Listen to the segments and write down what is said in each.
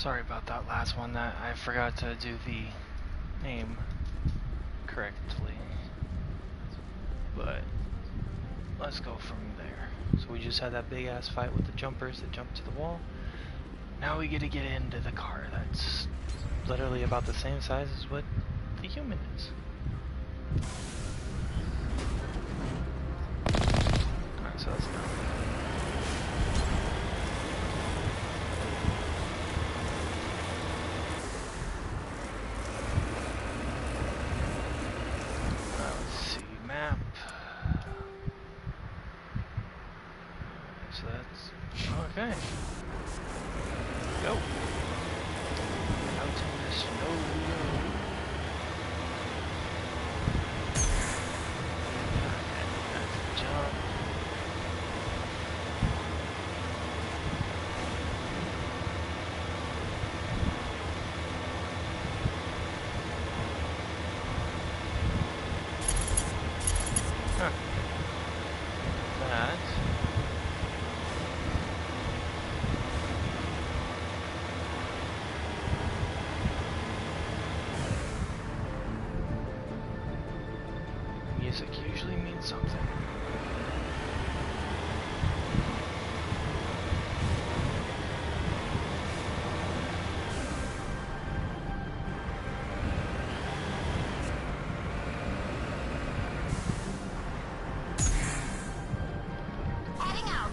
Sorry about that last one. That I forgot to do the name correctly. But let's go from there. So we just had that big ass fight with the jumpers that jumped to the wall. Now we get to get into the car that's literally about the same size as what the human is. Alright, so that's done. Let's see, map. So that's okay. Go. Out in the snow we go. That's the jump. Huh. That. Music usually means something. Heading out.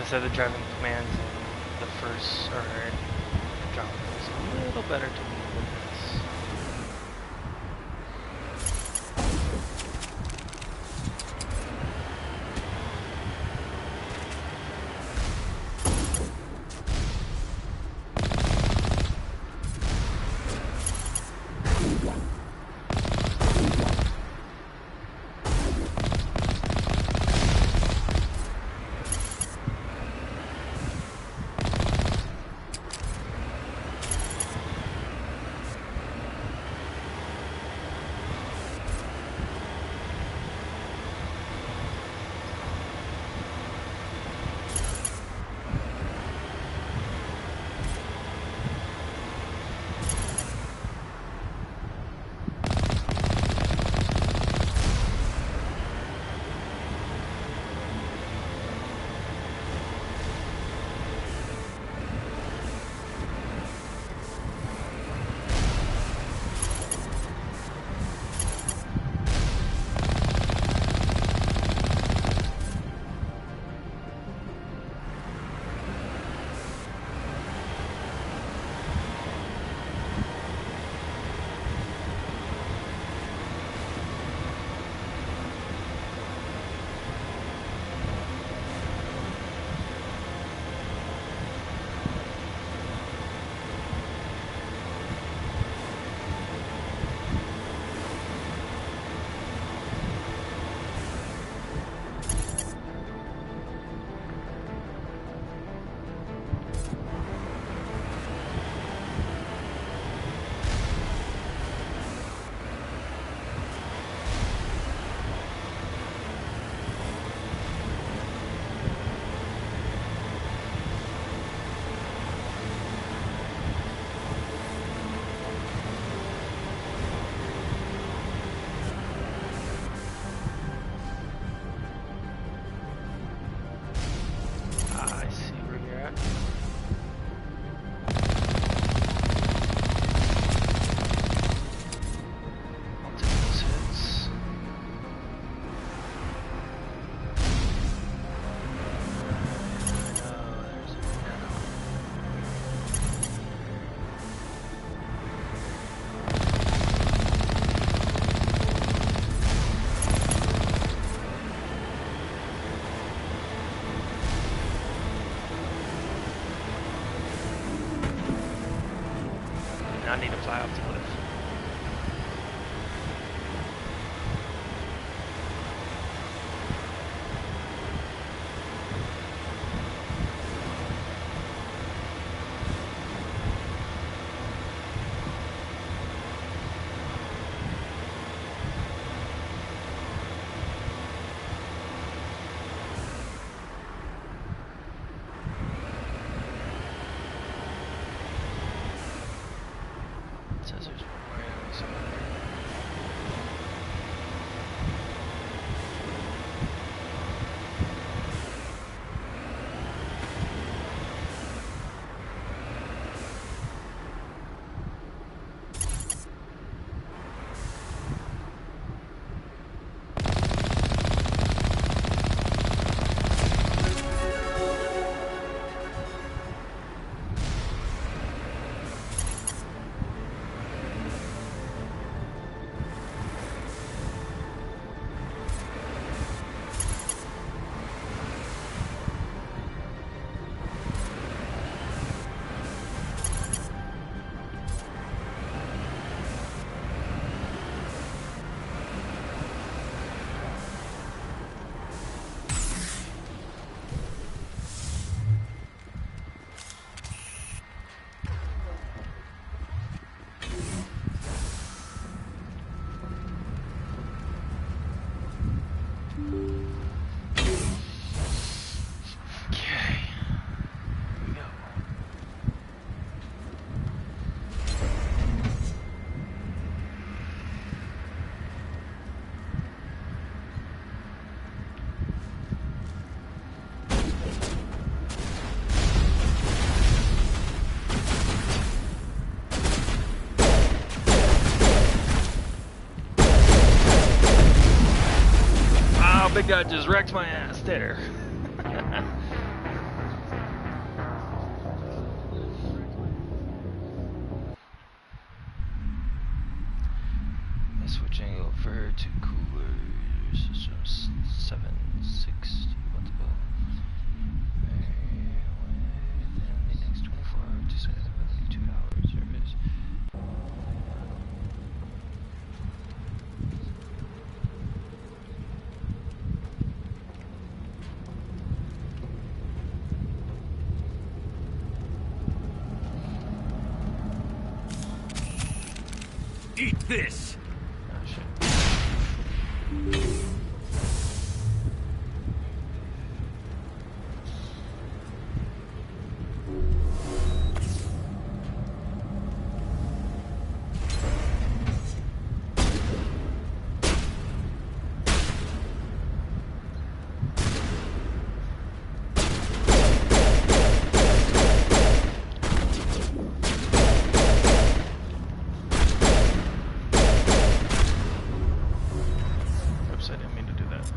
instead of driving commands in the first, or Andromeda, it's a little better to lead with this. I need to fly off the cliff. It says there's one more area somewhere. Big guy just wrecked my ass there. Eat this! Oh shit. Oops, I didn't mean to do that.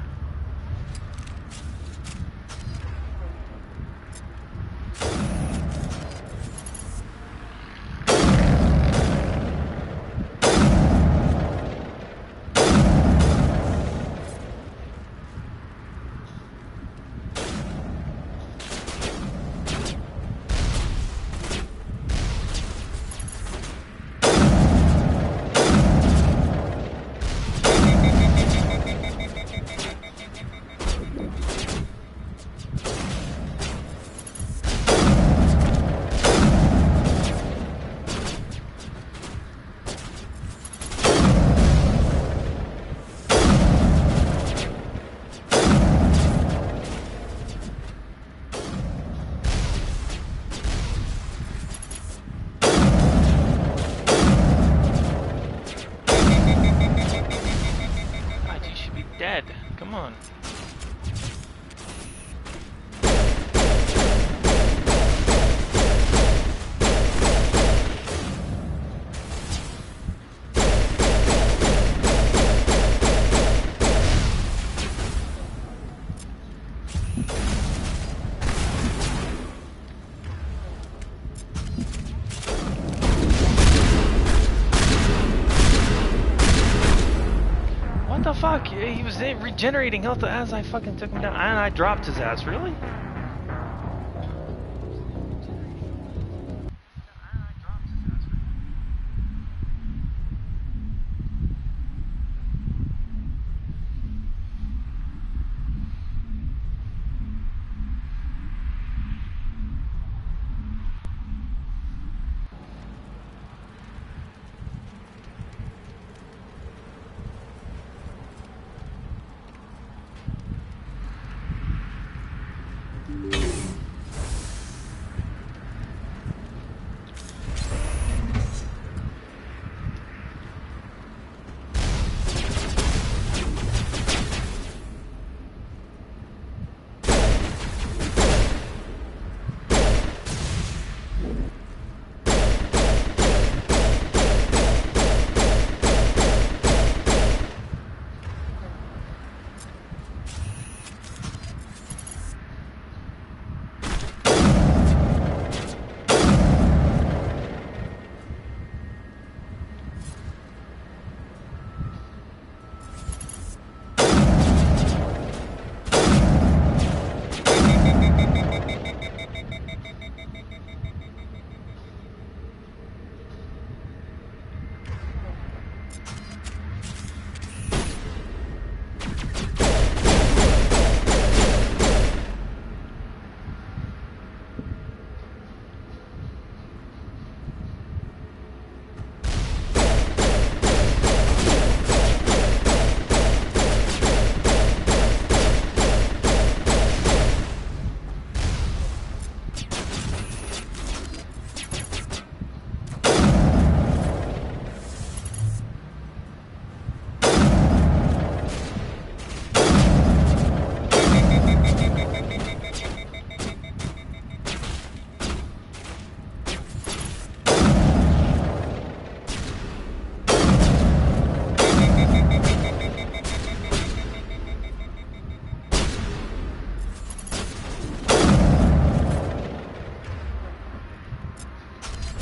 God, you should be dead. Come on. What the fuck? He was regenerating health as I fucking took him down, and I dropped his ass. Really?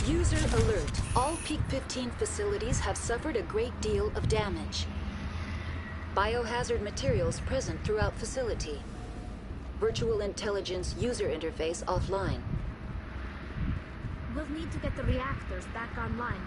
User alert. All Peak 15 facilities have suffered a great deal of damage. Biohazard materials present throughout facility. Virtual intelligence user interface offline. We'll need to get the reactors back online.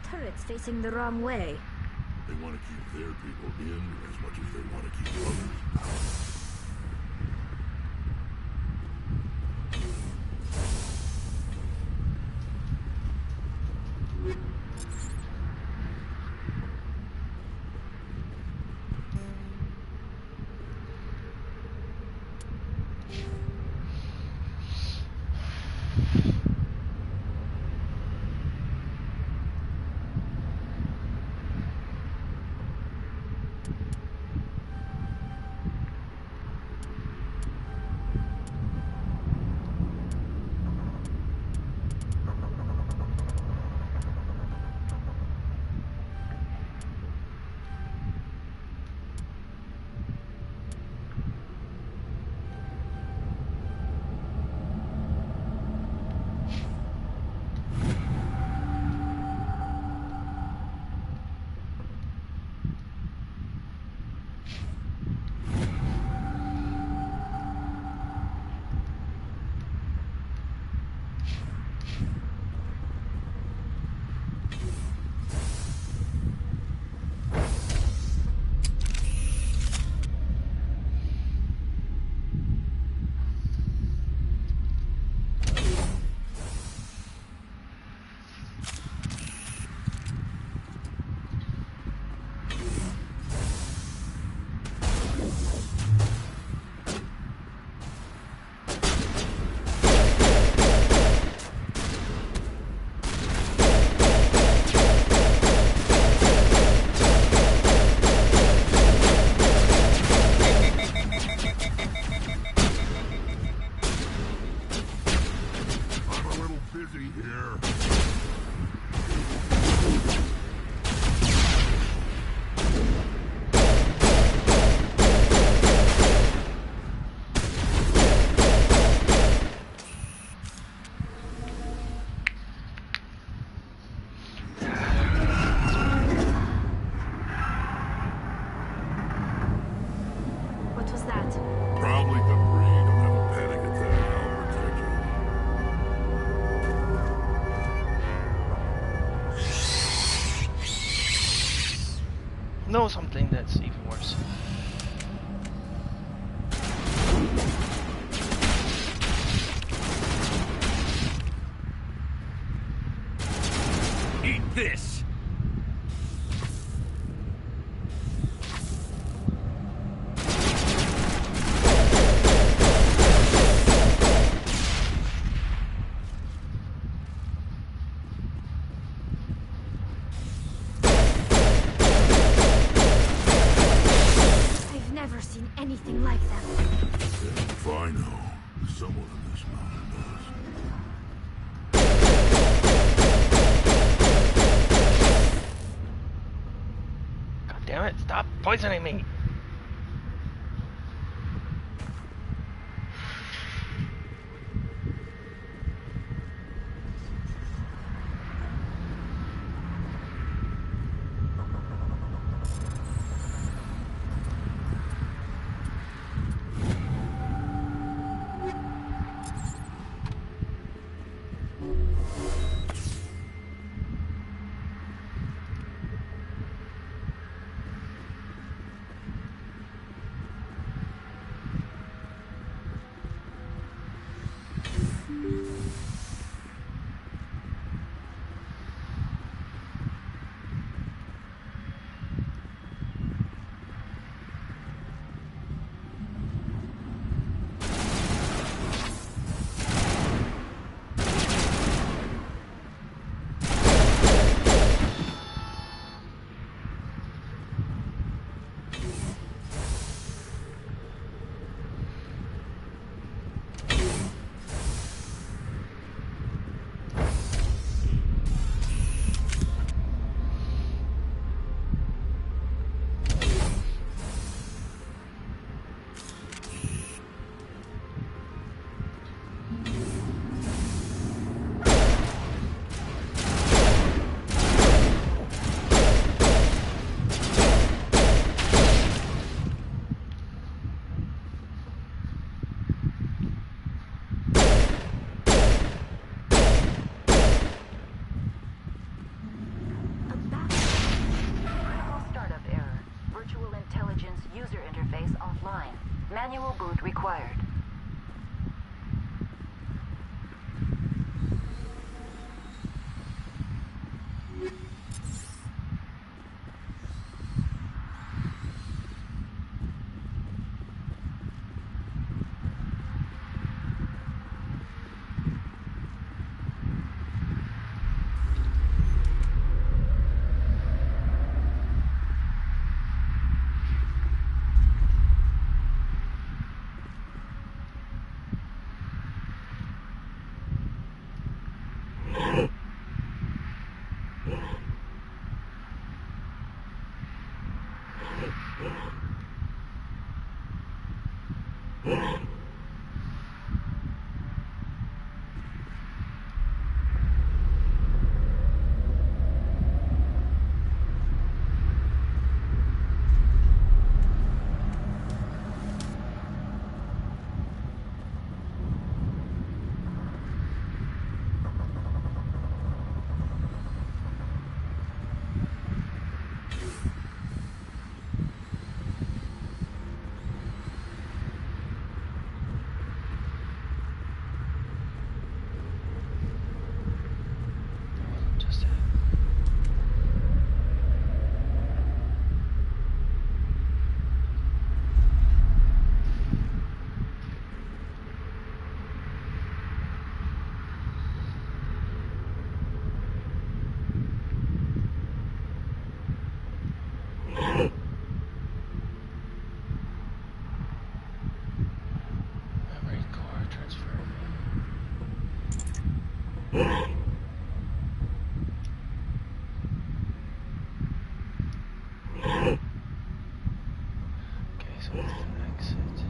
turret's facing the wrong way. They want to keep their people in as much as they want to keep others out. No, something that's even worse. Eat this! Anything like that. If I know, someone in this mountain does. God damn it, stop poisoning me! Manual boot required. Just memory core transfer. Okay, so it's the exit.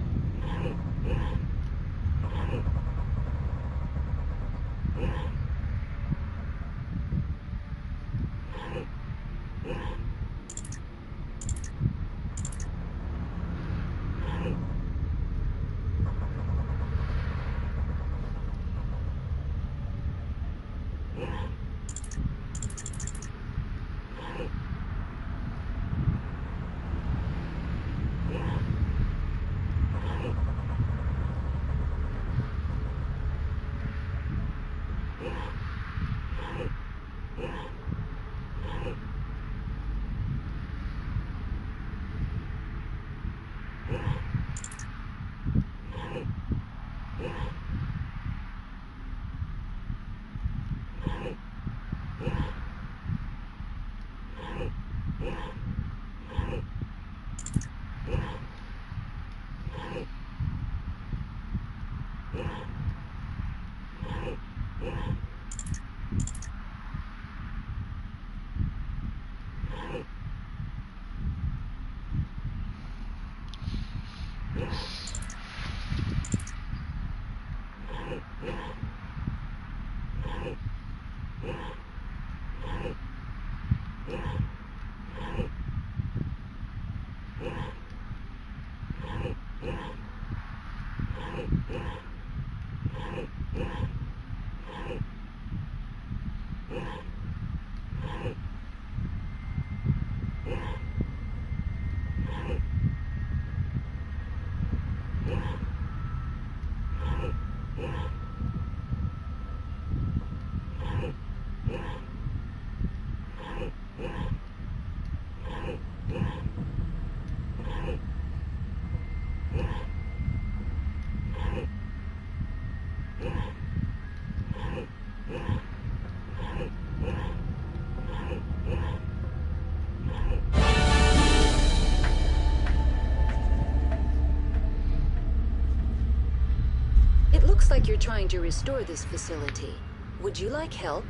Looks like you're trying to restore this facility. Would you like help?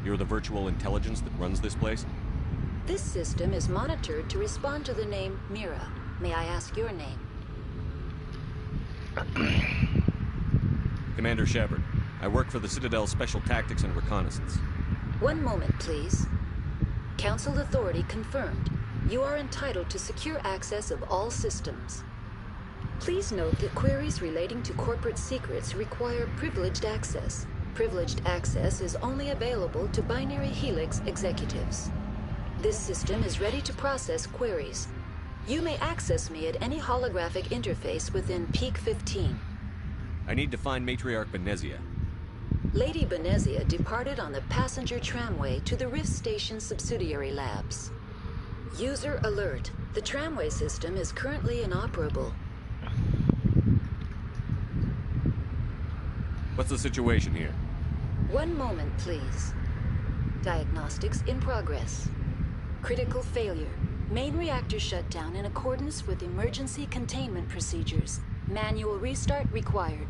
You're the virtual intelligence that runs this place? This system is monitored to respond to the name Mira. May I ask your name? Commander Shepard. I work for the Citadel Special Tactics and Reconnaissance. One moment, please. Council authority confirmed. You are entitled to secure access of all systems. Please note that queries relating to corporate secrets require privileged access. Privileged access is only available to Binary Helix executives. This system is ready to process queries. You may access me at any holographic interface within Peak 15. I need to find Matriarch Benezia. Lady Benezia departed on the passenger tramway to the Rift Station subsidiary labs. User alert. The tramway system is currently inoperable. What's the situation here? One moment, please. Diagnostics in progress. Critical failure. Main reactor shut down in accordance with emergency containment procedures. Manual restart required.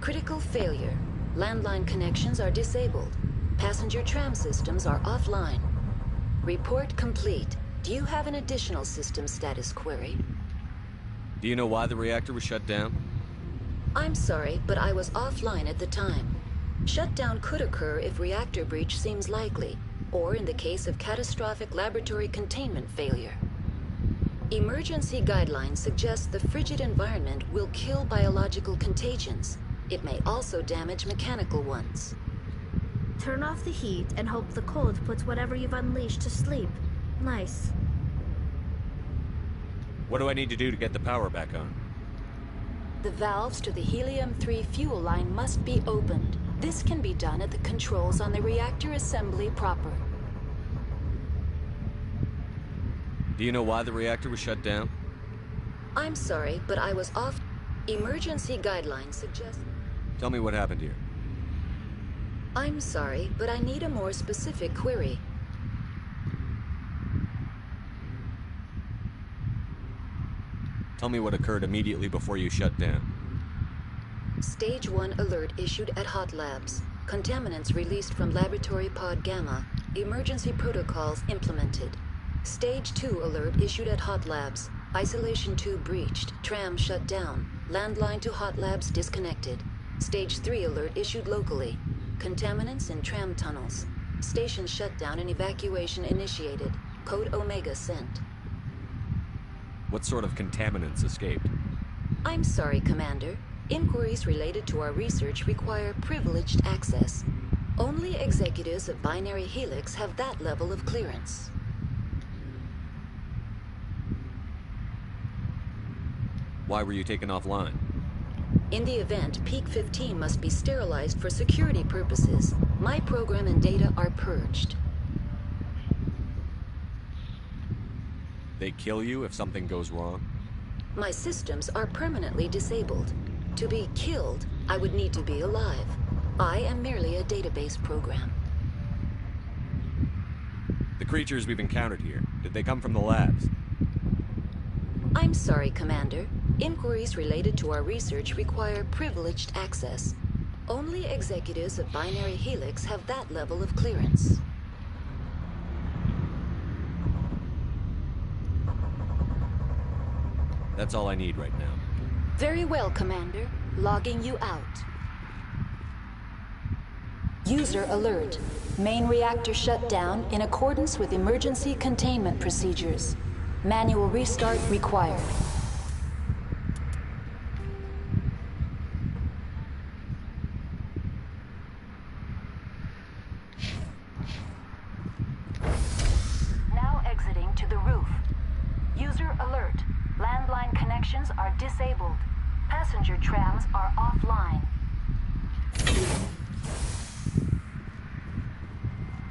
Critical failure. Landline connections are disabled. Passenger tram systems are offline. Report complete. Do you have an additional system status query? Do you know why the reactor was shut down? I'm sorry, but I was offline at the time. Shutdown could occur if reactor breach seems likely, or in the case of catastrophic laboratory containment failure. Emergency guidelines suggest the frigid environment will kill biological contagions. It may also damage mechanical ones. Turn off the heat and hope the cold puts whatever you've unleashed to sleep. Nice. What do I need to do to get the power back on? The valves to the helium-3 fuel line must be opened. This can be done at the controls on the reactor assembly proper. Do you know why the reactor was shut down? I'm sorry, but I was off. Emergency guidelines suggest... Tell me what happened here. I'm sorry, but I need a more specific query. Tell me what occurred immediately before you shut down. Stage 1 alert issued at Hot Labs. Contaminants released from Laboratory Pod Gamma. Emergency protocols implemented. Stage 2 alert issued at Hot Labs. Isolation tube breached. Tram shut down. Landline to Hot Labs disconnected. Stage 3 alert issued locally. Contaminants in tram tunnels. Station shutdown and evacuation initiated. Code Omega sent. What sort of contaminants escaped? I'm sorry, Commander. Inquiries related to our research require privileged access. Only executives of Binary Helix have that level of clearance. Why were you taken offline? In the event, Peak 15 must be sterilized for security purposes. My program and data are purged. They kill you if something goes wrong? My systems are permanently disabled. To be killed, I would need to be alive. I am merely a database program. The creatures we've encountered here, did they come from the labs? I'm sorry, Commander. Inquiries related to our research require privileged access. Only executives of Binary Helix have that level of clearance. That's all I need right now. Very well, Commander. Logging you out. User alert. Main reactor shut down in accordance with emergency containment procedures. Manual restart required. Now exiting to the roof. User alert. Landline connections are disabled. Passenger trams are offline.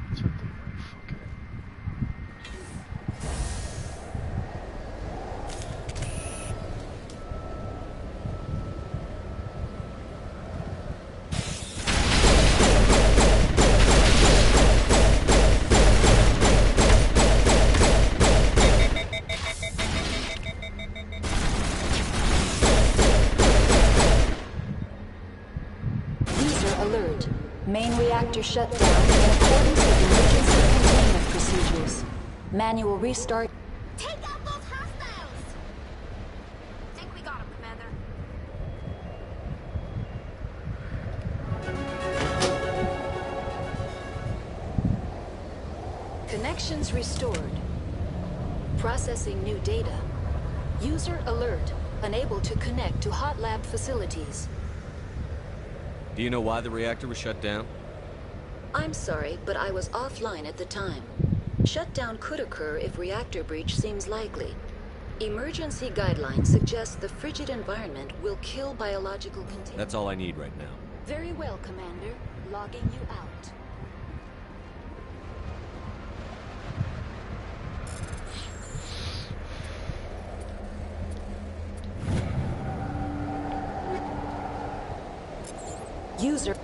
That's what the roof, okay. Alert. Main reactor shut down in accordance with emergency containment procedures. Manual restart. Take out those hostiles! Think we got him, Commander. Connections restored. Processing new data. User alert. Unable to connect to Hot Lab facilities. Do you know why the reactor was shut down? I'm sorry, but I was offline at the time. Shutdown could occur if reactor breach seems likely. Emergency guidelines suggest the frigid environment will kill biological contaminants. That's all I need right now. Very well, Commander. Logging you out. User.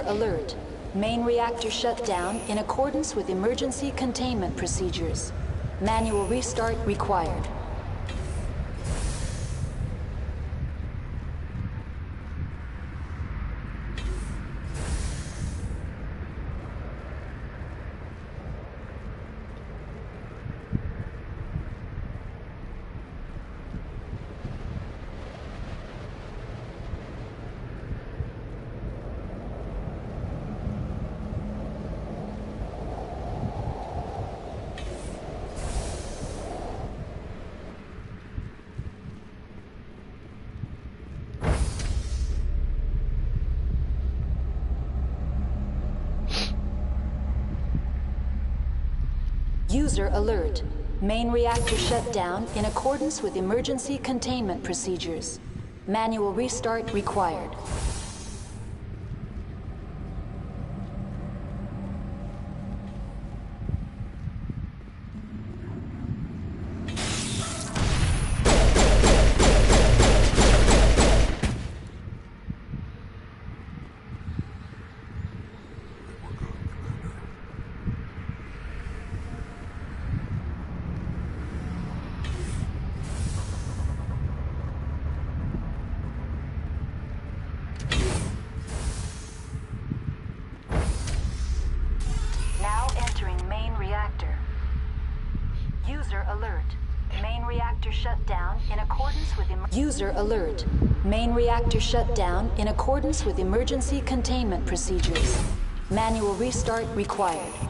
Alert. Main reactor shut down in accordance with emergency containment procedures. Manual restart required. User alert. Main reactor shut down in accordance with emergency containment procedures. Manual restart required. User alert. Main reactor shut down in accordance with emergency containment procedures. Manual restart required.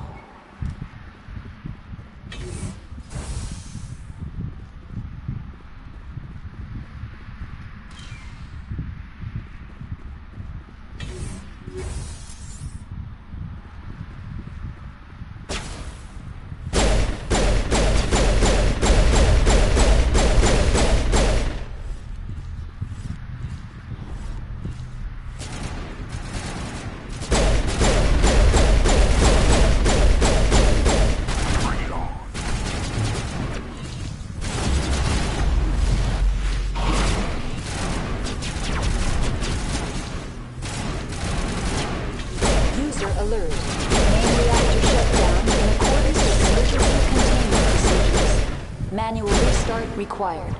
Alert. Main reactor shut down in accordance with emergency containment procedures. Manual restart required.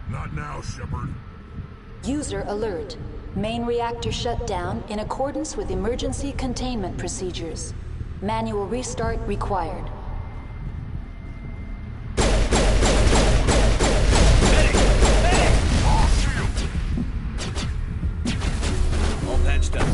Not now, Shepard. User alert. Main reactor shut down in accordance with emergency containment procedures. Manual restart required. All patched up.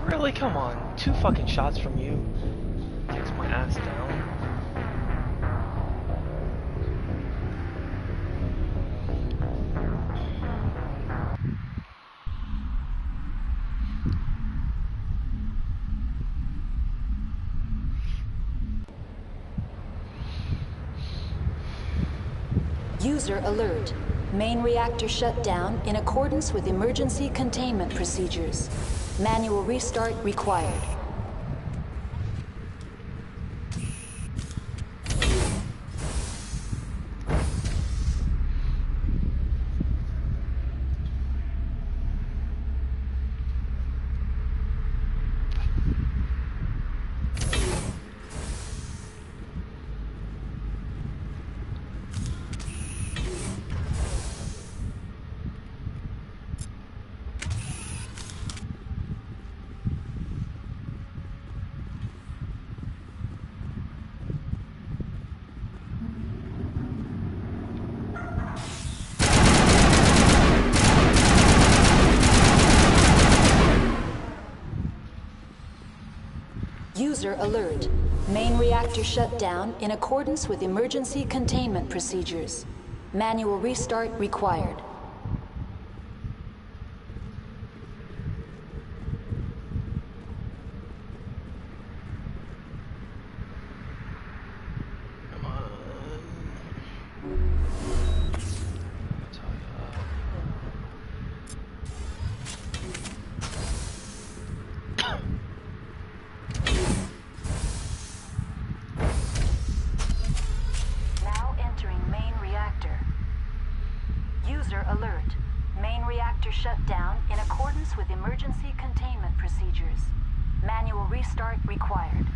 Really? Come on. 2 fucking shots from you takes my ass down. User alert. Main reactor shut down in accordance with emergency containment procedures. Manual restart required. User alert. Main reactor shut down in accordance with emergency containment procedures. Manual restart required. Come on. That's all Now entering main reactor. User alert. Main reactor shut down in accordance with emergency containment procedures. Manual restart required.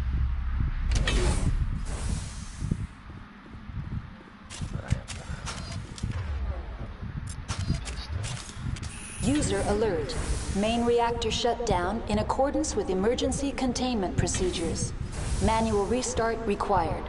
User alert. Main reactor shut down in accordance with emergency containment procedures. Manual restart required.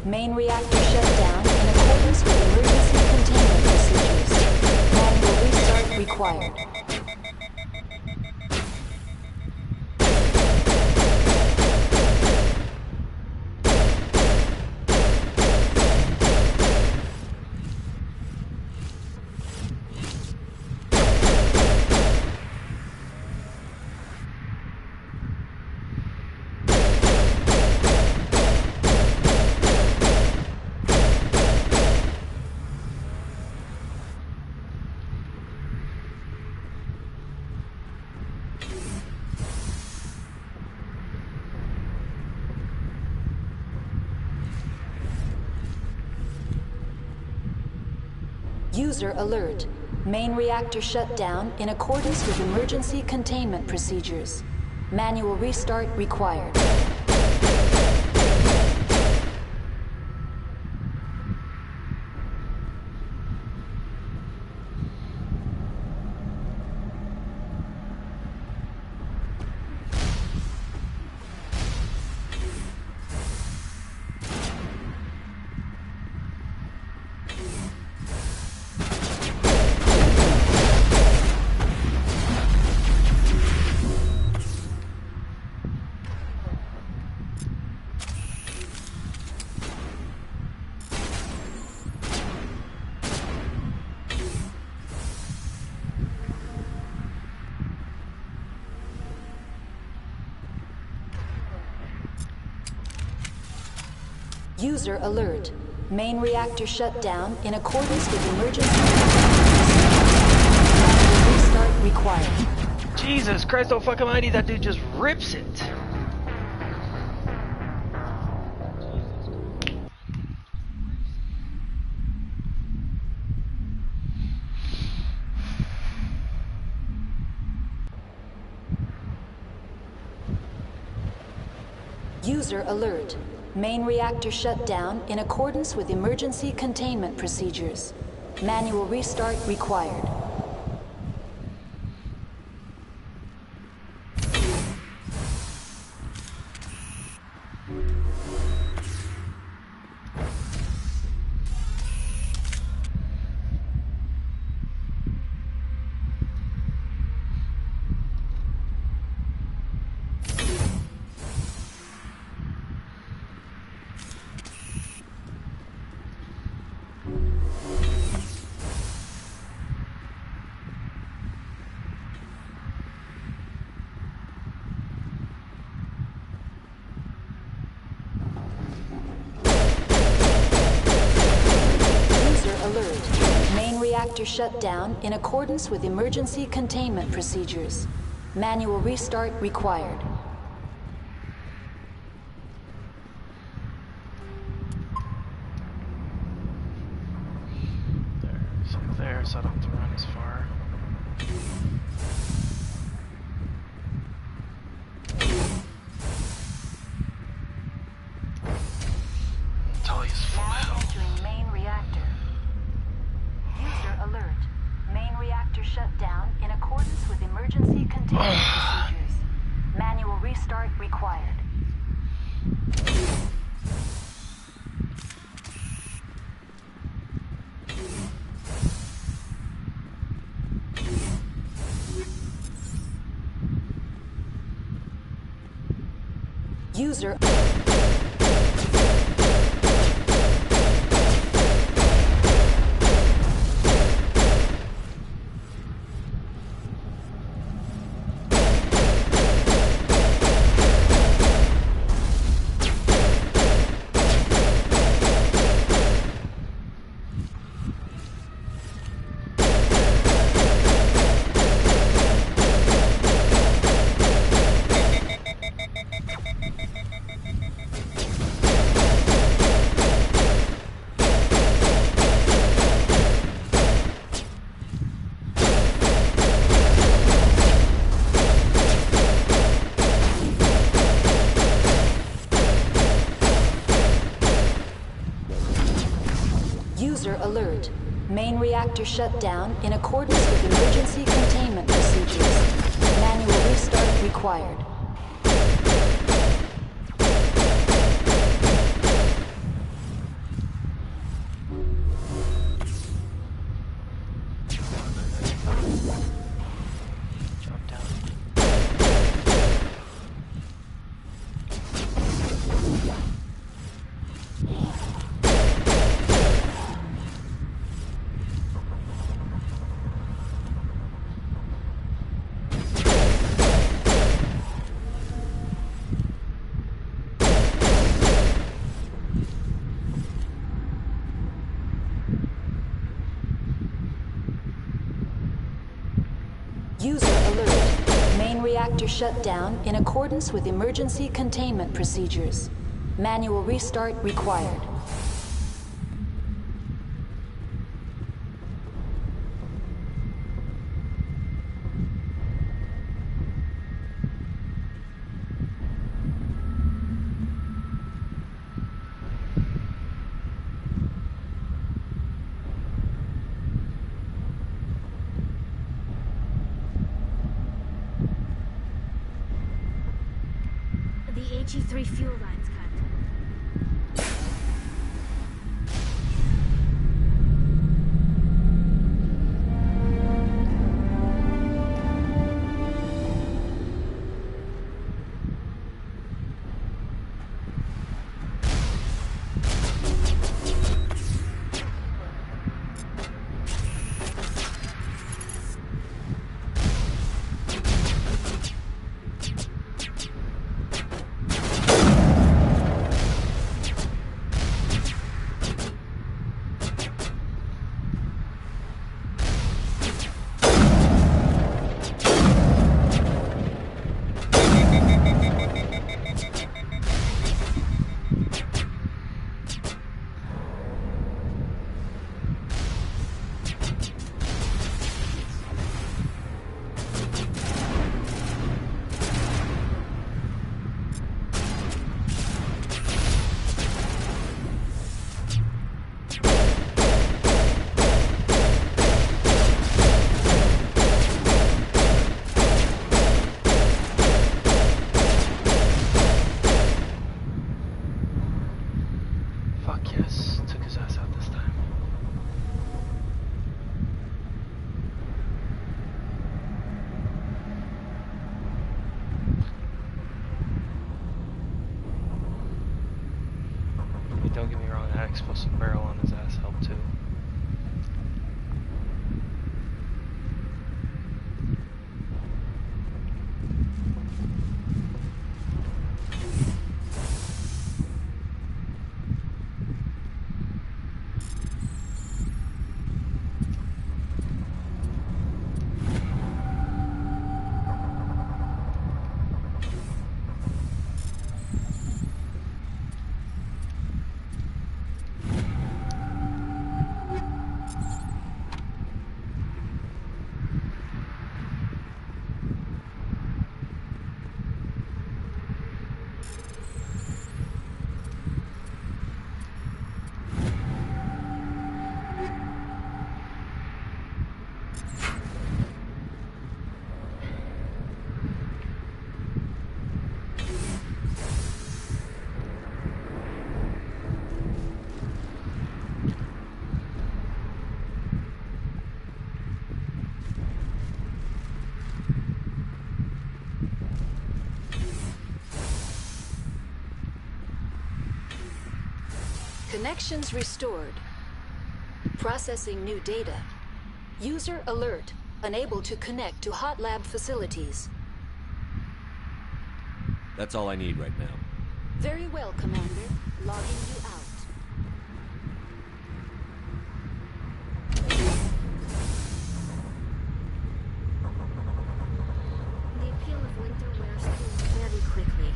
Main reactor shut down in accordance with emergency containment procedures. Manual restart required. User alert. Main reactor shut down in accordance with emergency containment procedures. Manual restart required. User alert. Main reactor shut down in accordance with emergency manual restart required. Jesus Christ, oh fuck almighty, that dude just rips it. User alert. Main reactor shut down in accordance with emergency containment procedures. Manual restart required. Reactor shut down in accordance with emergency containment procedures. Manual restart required. There's some there, so I don't have to run as far. Talia's full of health. Entering main reactor. User alert. Main reactor shut down in accordance with emergency containment procedures. Manual restart required. User alert. Main reactor shut down in accordance with emergency containment procedures. Manual restart required. Drop down. User alert. Main reactor shut down in accordance with emergency containment procedures. Manual restart required. The HE3 fuel line's cut. Connections restored. Processing new data. User alert. Unable to connect to hot lab facilities. That's all I need right now. Very well, Commander. Logging you out. The appeal of winter wears through very quickly.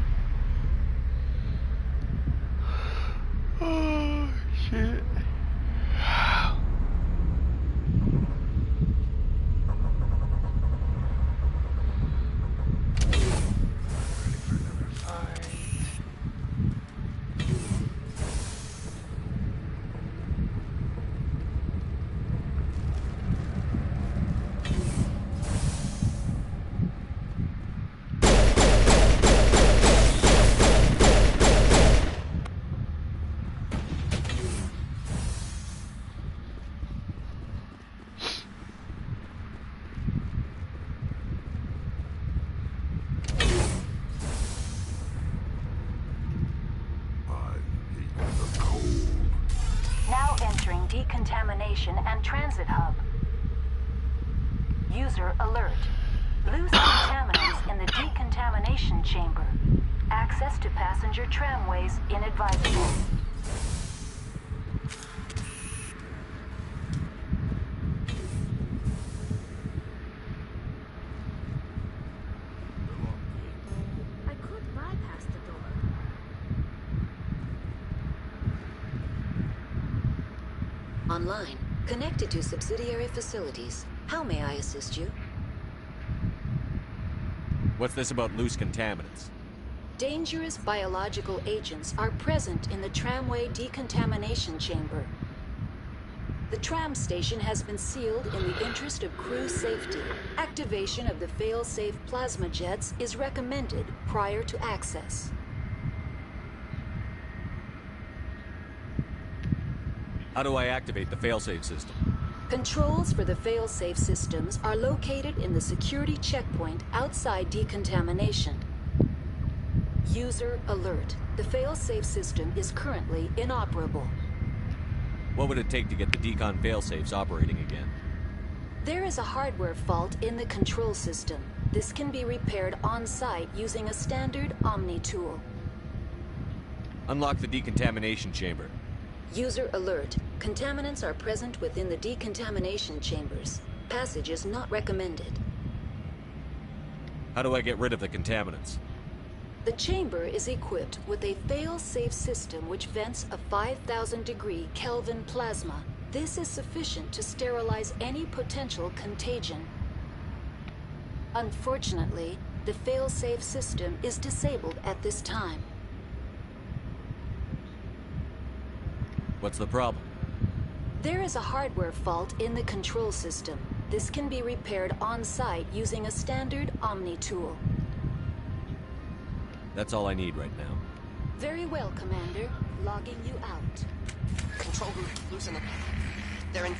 Oh, shit. Now entering decontamination and transit hub. User alert. Loose contaminants in the decontamination chamber. Access to passenger tramways inadvisable. I could bypass the door. Online. Connected to subsidiary facilities. How may I assist you? What's this about loose contaminants? Dangerous biological agents are present in the tramway decontamination chamber. The tram station has been sealed in the interest of crew safety. Activation of the fail-safe plasma jets is recommended prior to access. How do I activate the failsafe system? Controls for the fail-safe systems are located in the security checkpoint outside decontamination. User alert. The fail-safe system is currently inoperable. What would it take to get the decon failsafes operating again? There is a hardware fault in the control system. This can be repaired on-site using a standard Omni tool. Unlock the decontamination chamber. User alert. Contaminants are present within the decontamination chambers. Passage is not recommended. How do I get rid of the contaminants? The chamber is equipped with a fail-safe system which vents a 5,000-degree Kelvin plasma. This is sufficient to sterilize any potential contagion. Unfortunately, the fail-safe system is disabled at this time. What's the problem? There is a hardware fault in the control system. This can be repaired on-site using a standard Omni tool. That's all I need right now. Very well, Commander. Logging you out. Control room, losing it. They're in...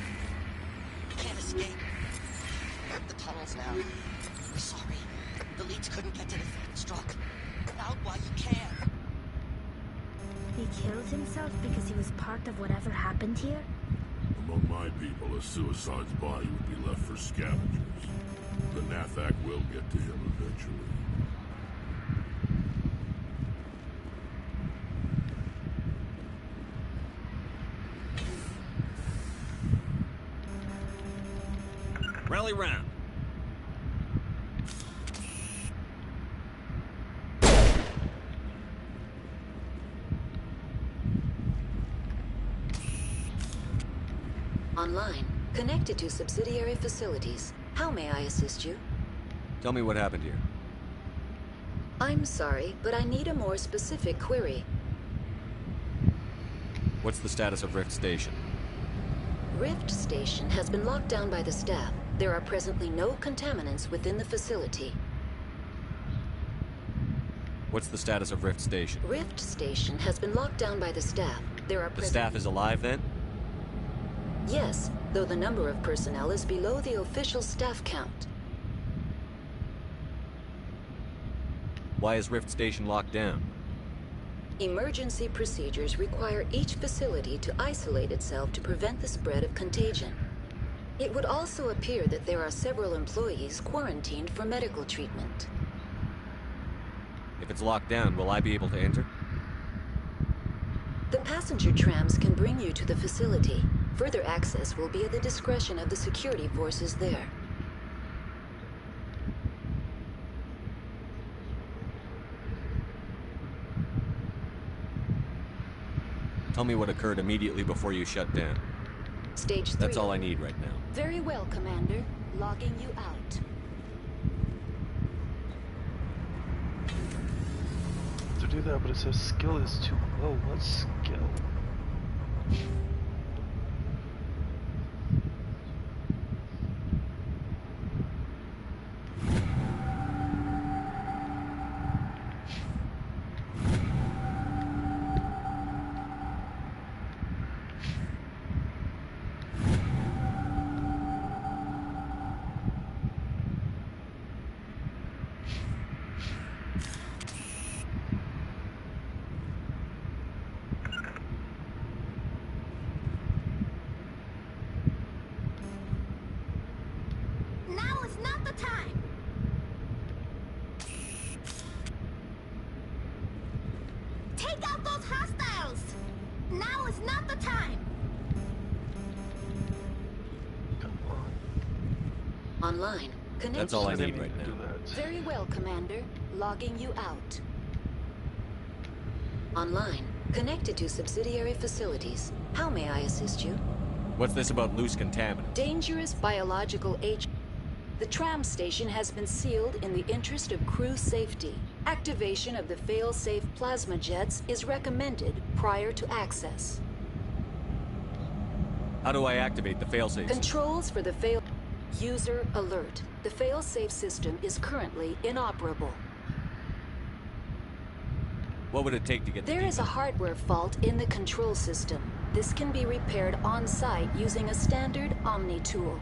Can't escape. The tunnels now. We're sorry. The leads couldn't get to the thing struck. Out while you can. He killed himself because he was part of whatever happened here? Among my people, a suicide's body would be left for scavengers. The Nathak will get to him eventually. Rally round. Online. Connected to subsidiary facilities. How may I assist you? Tell me what happened here. I'm sorry, but I need a more specific query. What's the status of Rift Station? Rift Station has been locked down by the staff. There are presently no contaminants within the facility. What's the status of Rift Station? Rift Station has been locked down by the staff. There are The staff is alive then? Yes, though the number of personnel is below the official staff count. Why is Rift Station locked down? Emergency procedures require each facility to isolate itself to prevent the spread of contagion. It would also appear that there are several employees quarantined for medical treatment. If it's locked down, will I be able to enter? The passenger trams can bring you to the facility. Further access will be at the discretion of the security forces there. Tell me what occurred immediately before you shut down. Stage 3. That's all I need right now. Very well, Commander. Logging you out. To do that, but it says skill is too low. What skill? Now is not the time. Take out those hostiles. Now is not the time. Come on. Online. Connect. That's all I I didn't need mean right to do now. that. Very well, Commander. Logging you out. Online. Connected to subsidiary facilities. How may I assist you? What's this about loose contaminants? Dangerous biological agent. The tram station has been sealed in the interest of crew safety. Activation of the fail-safe plasma jets is recommended prior to access. How do I activate the failsafe? Controls for the fail... User alert. The fail-safe system is currently inoperable. What would it take to get There the is a decon? hardware fault in the control system. This can be repaired on-site using a standard Omni tool.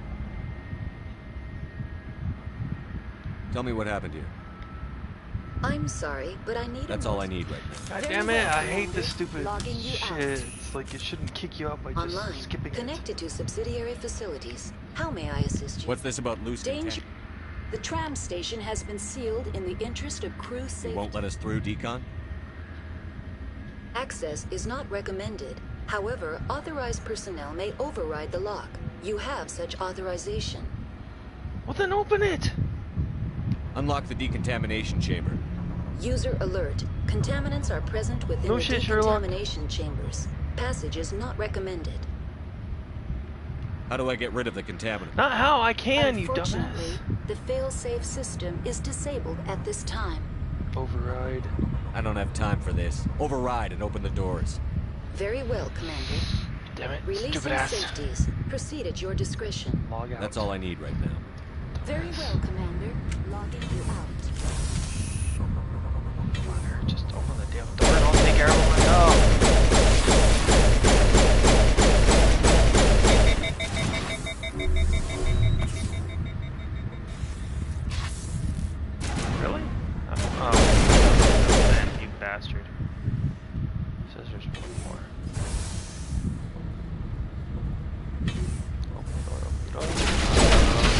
Tell me what happened here. I'm sorry, but I need That's a all I moment. need right now. God Very damn it, well, I hate Commander. this stupid Logging you shit. out. It's like it shouldn't kick you out by just Online. skipping Connected to subsidiary facilities. How may I assist you? What's this about loose Danger. contaminants? The tram station has been sealed in the interest of crew You safety. won't let us through, decon? Access is not recommended. However, authorized personnel may override the lock. You have such authorization. it. Well then open it! Unlock the decontamination chamber. User alert. Contaminants are present within No the shit, Sherlock. decontamination chambers. Passage is not recommended. How do I get rid of the contaminant? Not how, I can, you Unfortunately, dumbass. the fail-safe system is disabled at this time. Override. I don't have time for this. Override and open the doors. Very well, Commander. Damn it, Releasing stupid ass. safeties. Proceed at your discretion. Log out. That's all I need right now. Very well, Commander. Logging you out. Come on, Eric, just open the damn door and I'll take care of it myself. Really? Oh, man, you bastard. Says there's one more. Open the door, open the door.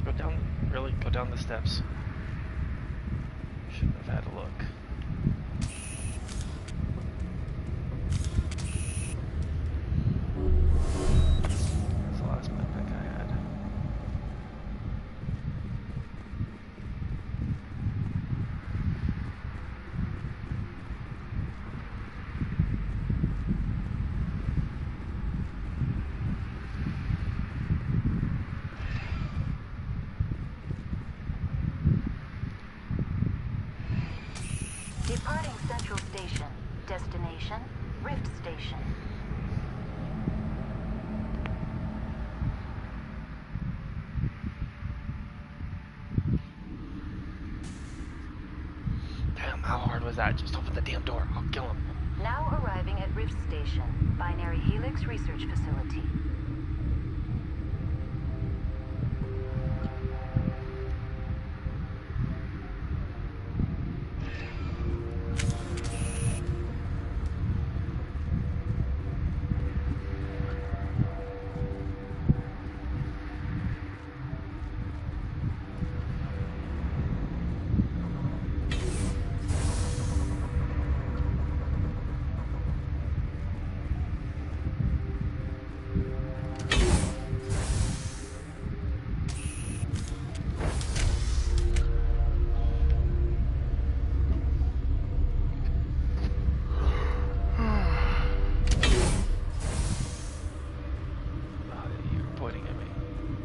Go down, really, go down the steps. Shouldn't have had a look. That's the last med pack I had. Departing Central Station. Destination, Rift Station. Damn, how hard was that? Just open the damn door. I'll kill him. Now arriving at Rift Station, Binary Helix Research Facility.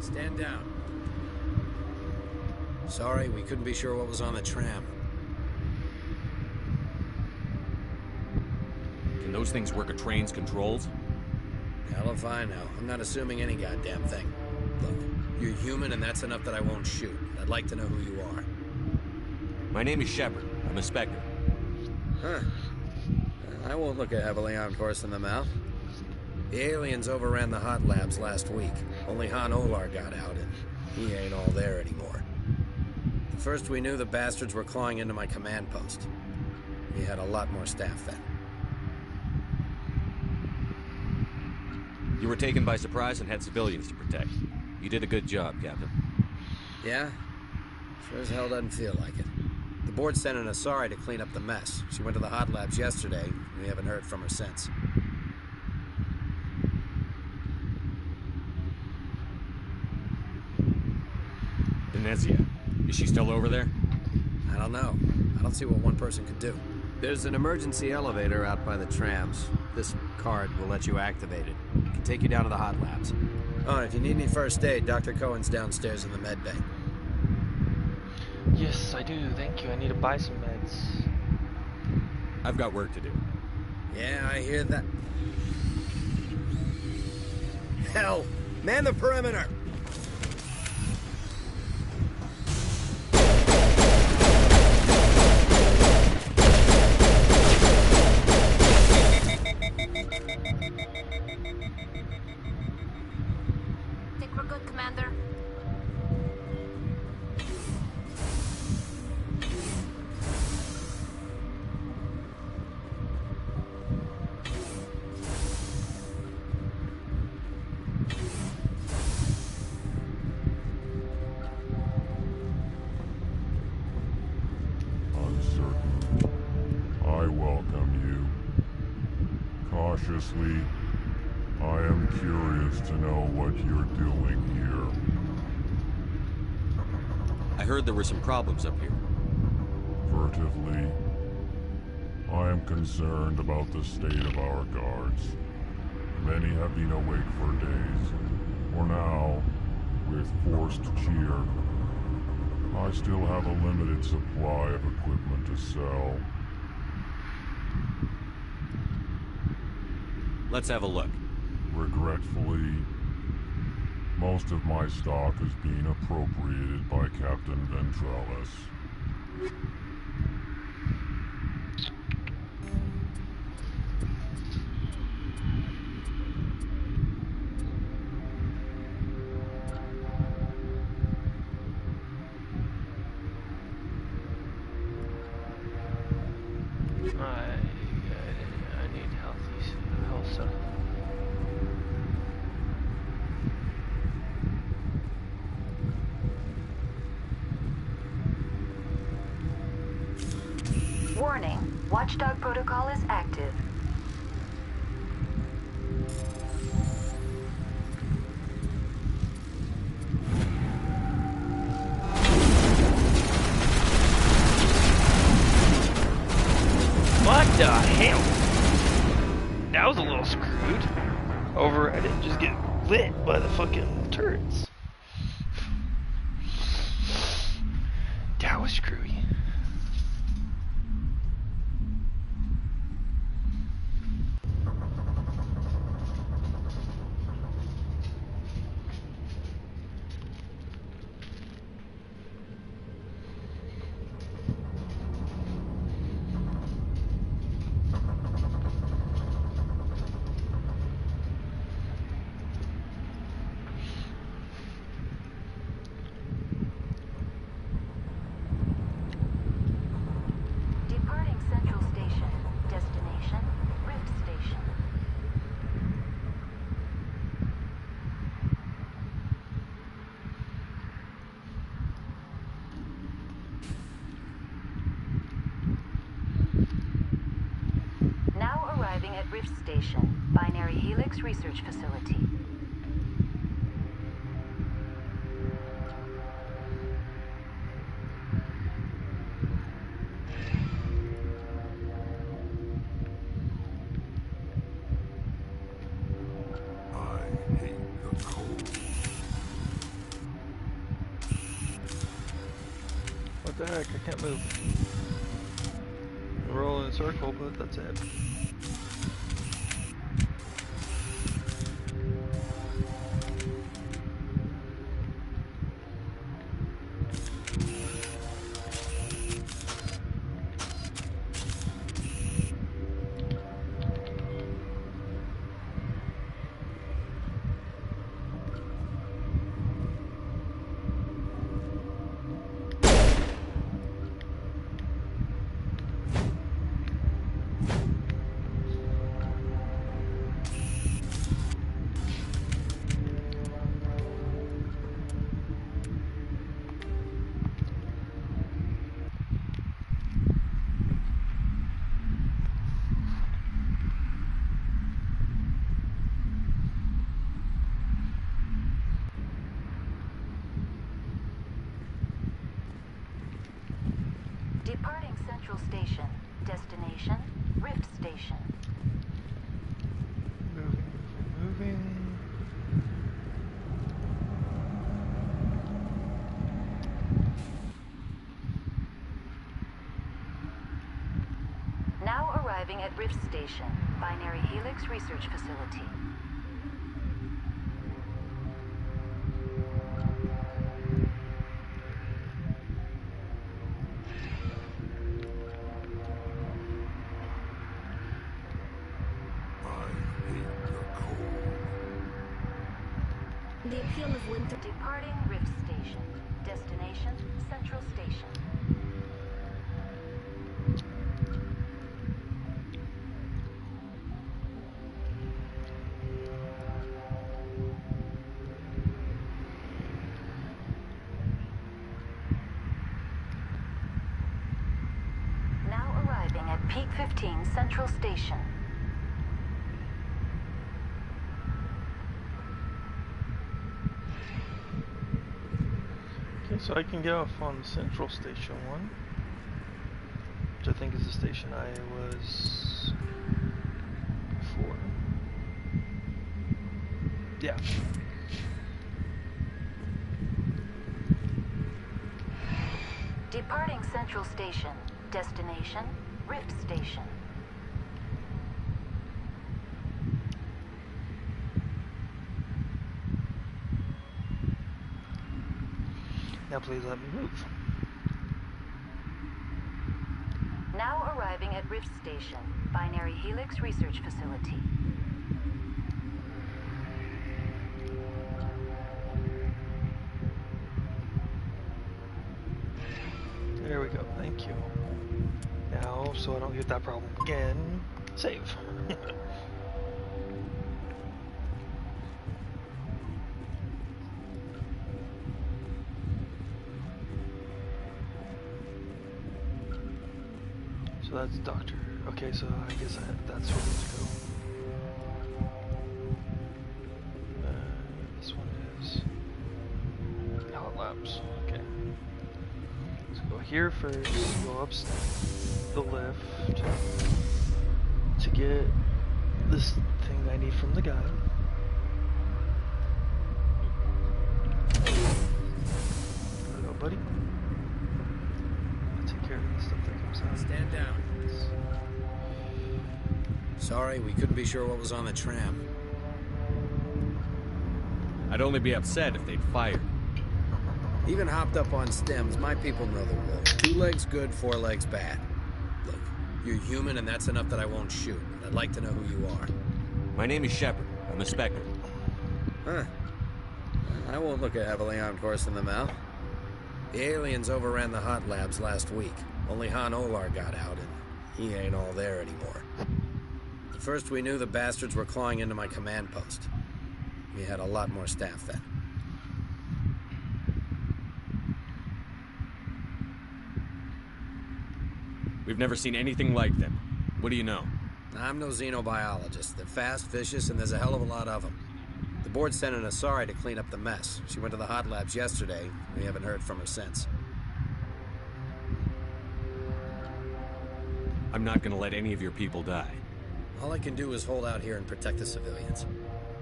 Stand down. Sorry, we couldn't be sure what was on the tram. Can those things work a train's controls? Hell if I know. I'm not assuming any goddamn thing. Look, you're human and that's enough that I won't shoot. I'd like to know who you are. My name is Shepard. I'm a Spectre. Huh. I won't look a heavily armed horse in the mouth. The aliens overran the hot labs last week. Only Han Olar got out, and he ain't all there anymore. The first we knew, the bastards were clawing into my command post. We had a lot more staff then. You were taken by surprise and had civilians to protect. You did a good job, Captain. Yeah? Sure as hell doesn't feel like it. The board sent an Asari to clean up the mess. She went to the hot labs yesterday. We haven't heard from her since. Venezia. Is she still over there? I don't know. I don't see what one person could do. There's an emergency elevator out by the trams. This card will let you activate it. It can take you down to the hot labs. Oh, and if you need any first aid, Dr. Cohen's downstairs in the med bay. Yes, I do. Thank you. I need to buy some meds. I've got work to do. Yeah, I hear that. Hell! Man the perimeter! Think we're good, Commander? Uncertain. I welcome you. Cautiously, I am curious to know what you're doing here. I heard there were some problems up here. Furtively, I am concerned about the state of our guards. Many have been awake for days, or now, with forced cheer. I still have a limited supply of equipment to sell. Let's have a look. Regretfully, most of my stock is being appropriated by Captain Ventrellis. I need health stuff. Warning, Watchdog protocol is active. What the hell? That was a little screwed. I didn't just get lit by the fucking turrets. That was screwy. Rift Station, Binary Helix Research Facility. I hate the cold. What the heck? I can't move. I roll in a circle, but that's it. Departing Central Station. Destination, Rift Station. Moving. Now arriving at Rift Station, Binary Helix Research Facility. I hate the cold. The appeal of winter. Departing Rift Station. Destination, Central Station. Now arriving at Peak 15 Central Station. Okay, so I can get off on Central Station 1, which I think is the station I was before. Yeah. Departing Central Station. Destination, Rift Station. Now please let me move. Now arriving at Rift Station, Binary Helix Research Facility. There we go, thank you. Now, so I don't get that problem again, save. So that's Doctor. Okay, so I guess that's where let's go. This one is Hot Labs. Okay. Let's go here first. Go up the lift to get this thing I need from the guy. There we go, buddy. I'll take care of the stuff that comes out. Stand down. Sorry, we couldn't be sure what was on the tram. I'd only be upset if they'd fired. Even hopped up on stems, my people know the rules. 2 legs good, 4 legs bad. Look, you're human and that's enough that I won't shoot. I'd like to know who you are. My name is Shepard. I'm a Spectre. Huh. I won't look a heavily armed horse in the mouth. The aliens overran the hot labs last week. Only Han Olar got out, and he ain't all there anymore. At first we knew the bastards were clawing into my command post. We had a lot more staff then. We've never seen anything like them. What do you know? I'm no xenobiologist. They're fast, vicious, and there's a hell of a lot of them. The board sent an Asari to clean up the mess. She went to the hot labs yesterday. We haven't heard from her since. I'm not gonna let any of your people die. All I can do is hold out here and protect the civilians.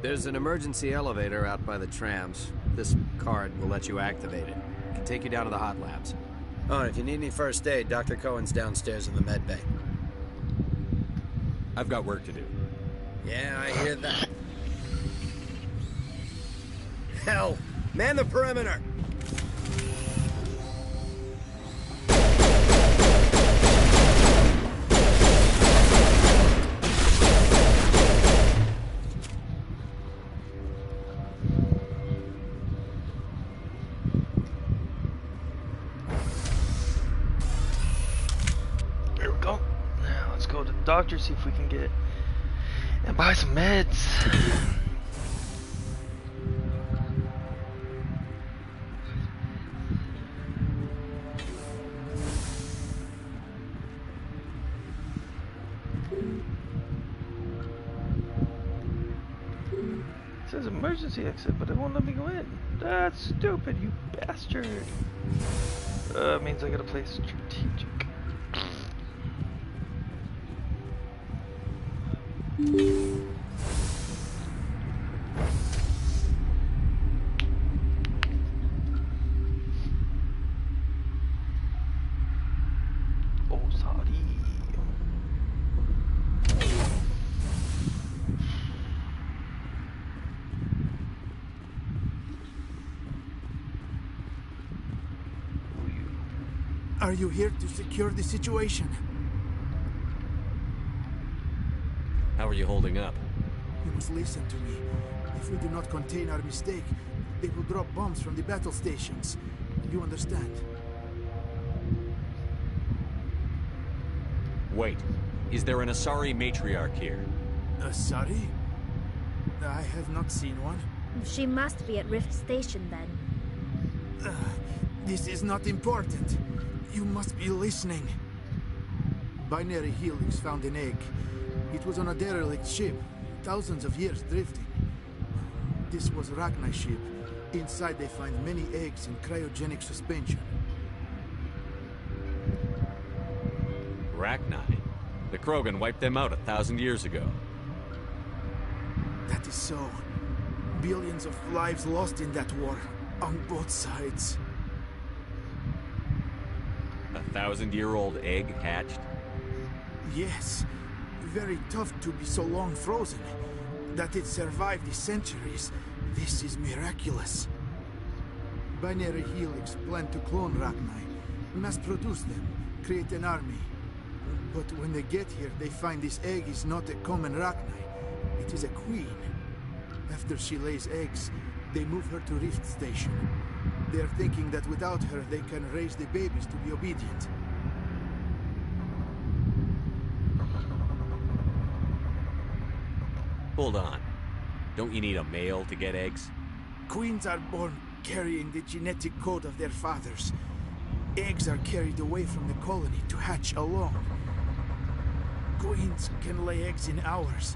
There's an emergency elevator out by the trams. This card will let you activate it. It can take you down to the hot labs. Oh, and if you need any first aid, Dr. Cohen's downstairs in the med bay. I've got work to do. Yeah, I hear that. Hell! Man the perimeter! There we go. Now let's go to the doctor, see if we can get and buy some meds. It says emergency exit, but it won't let me go in. That's stupid, you bastard. Means I gotta play strategic. Oh, sorry. Are you here to secure the situation? How are you holding up? You must listen to me. If we do not contain our mistake, they will drop bombs from the battle stations. You understand? Wait. Is there an Asari matriarch here? Asari? I have not seen one. She must be at Rift Station then. This is not important. You must be listening. Binary Helix found an egg. It was on a derelict ship, thousands of years drifting. This was Rachni's ship. Inside they find many eggs in cryogenic suspension. Rachni? The Krogan wiped them out 1,000 years ago. That is so. Billions of lives lost in that war, on both sides. 1,000-year-old egg hatched? Yes. Very tough to be so long frozen. That it survived the centuries, this is miraculous. Binary Helix planned to clone Rachni, mass produce them, create an army. But when they get here, they find this egg is not a common Rachni. It is a queen. After she lays eggs, they move her to Rift Station. They are thinking that without her, they can raise the babies to be obedient. Hold on. Don't you need a male to get eggs? Queens are born carrying the genetic code of their fathers. Eggs are carried away from the colony to hatch alone. Queens can lay eggs in hours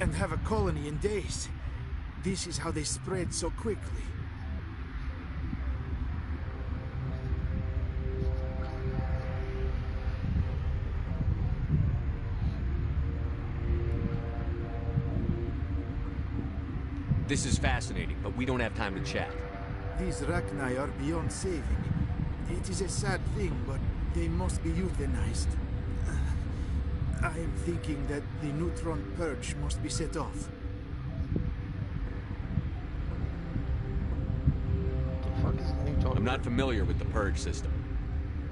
and have a colony in days. This is how they spread so quickly. This is fascinating, but we don't have time to chat. These Rachni are beyond saving. It is a sad thing, but they must be euthanized. I am thinking that the neutron purge must be set off. I'm not familiar with the purge system.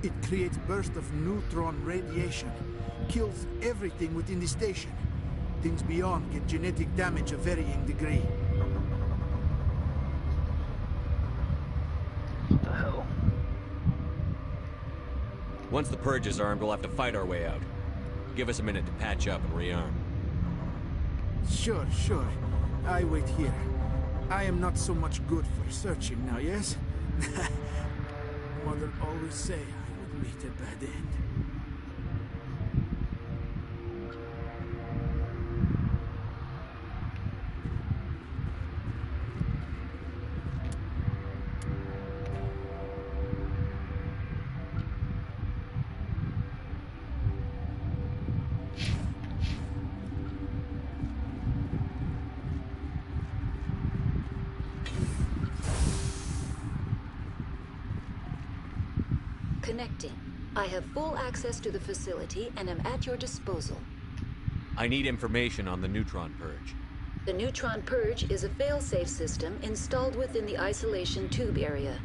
It creates bursts of neutron radiation, kills everything within the station. Things beyond get genetic damage of varying degree. What the hell? Once the purge is armed, we'll have to fight our way out. Give us a minute to patch up and rearm. Sure. I wait here. I am not so much good for searching now, yes? Mother always say I would meet a bad end. connecting. I have full access to the facility and am at your disposal. I need information on the neutron purge. The Neutron Purge is a fail-safe system installed within the isolation tube area.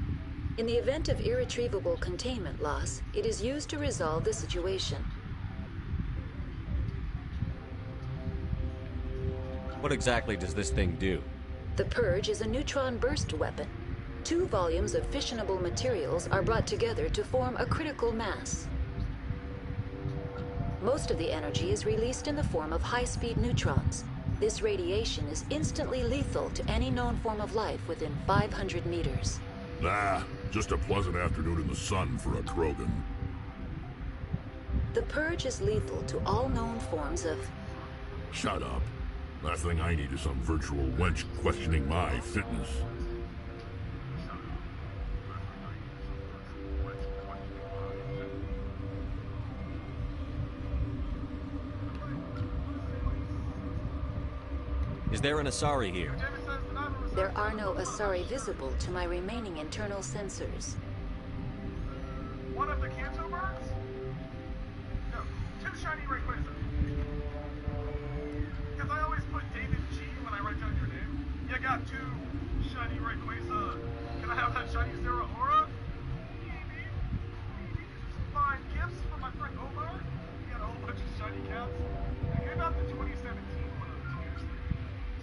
In the event of irretrievable containment loss, it is used to resolve the situation. What exactly does this thing do? The Purge is a neutron burst weapon. 2 volumes of fissionable materials are brought together to form a critical mass. Most of the energy is released in the form of high-speed neutrons. This radiation is instantly lethal to any known form of life within 500 meters. Nah, just a pleasant afternoon in the sun for a Krogan. The Purge is lethal to all known forms of... Shut up. Last thing I need is some virtual wench questioning my fitness. Is there an Asari here? There are no Asari visible to my remaining internal sensors. One of the Canto birds? No, 2 shiny Rayquaza. Because I always put David G when I write down your name. You got 2 shiny Rayquaza. Can I have that shiny Zeraora? Maybe. Some fine gifts for my friend Omar. He got a whole bunch of shiny cats. I gave out the 2017 one of those years.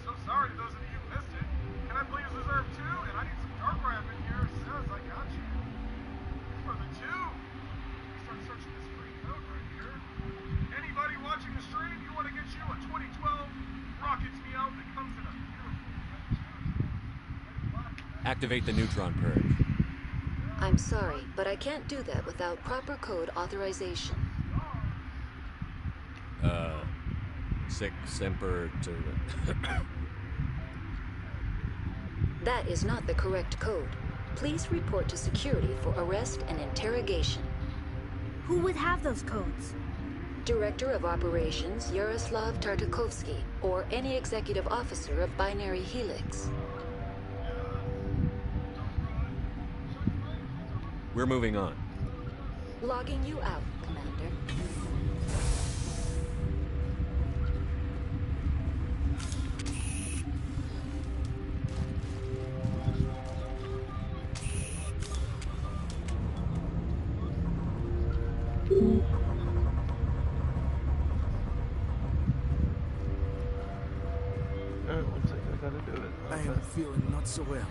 So sorry to those of you who missed it. Can I please reserve 2? And I need some dark wrap in here. Says I got you. For the 2. Start searching this free code right here. Anybody watching the stream, you want to get you a 2012 Rockets Me Out that comes in a beautiful... Activate the neutron purge. I'm sorry, but I can't do that without proper code authorization. Sic Semper That is not the correct code. Please report to security for arrest and interrogation. Who would have those codes? Director of Operations Yaroslav Tartakovsky, or any executive officer of Binary Helix. We're moving on. Logging you out, Commander. Looks like I gotta do it. I am feeling not so well.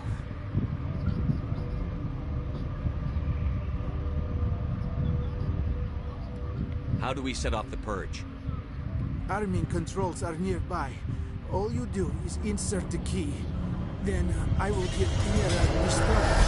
How do we set off the purge? Arming controls are nearby. All you do is insert the key. Then I will give Kira the start.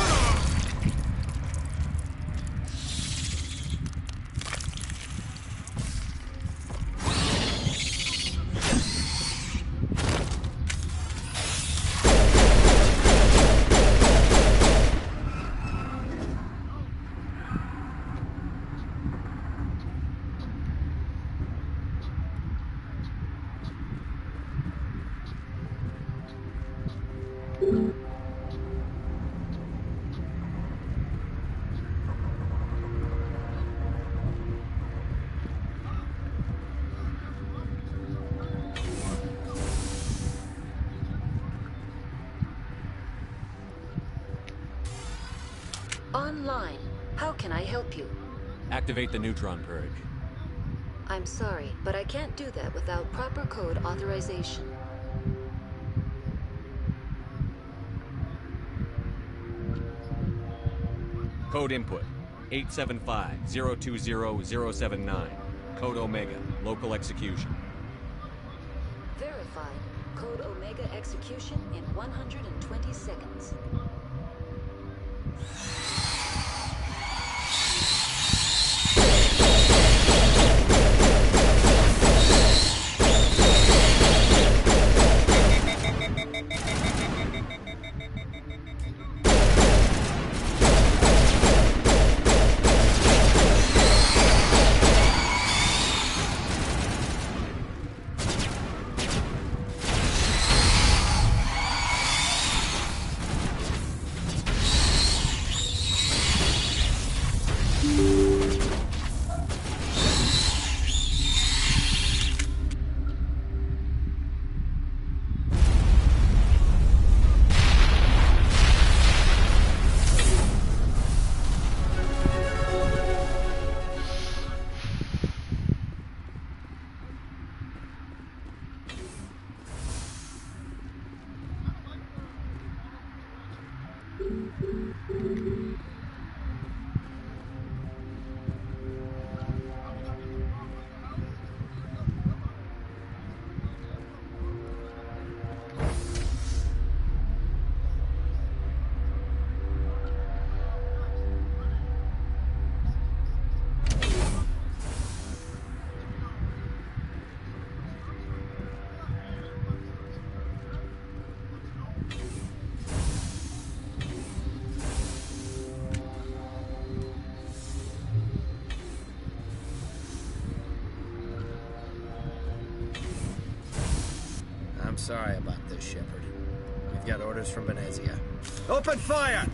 Online. How can I help you? Activate the neutron purge. I'm sorry, but I can't do that without proper code authorization. Code input 875-020-079. Code Omega. Local execution. Verified. Code Omega execution in 120 seconds. I'm sorry about this, Shepard. We've got orders from Venezia. Open fire!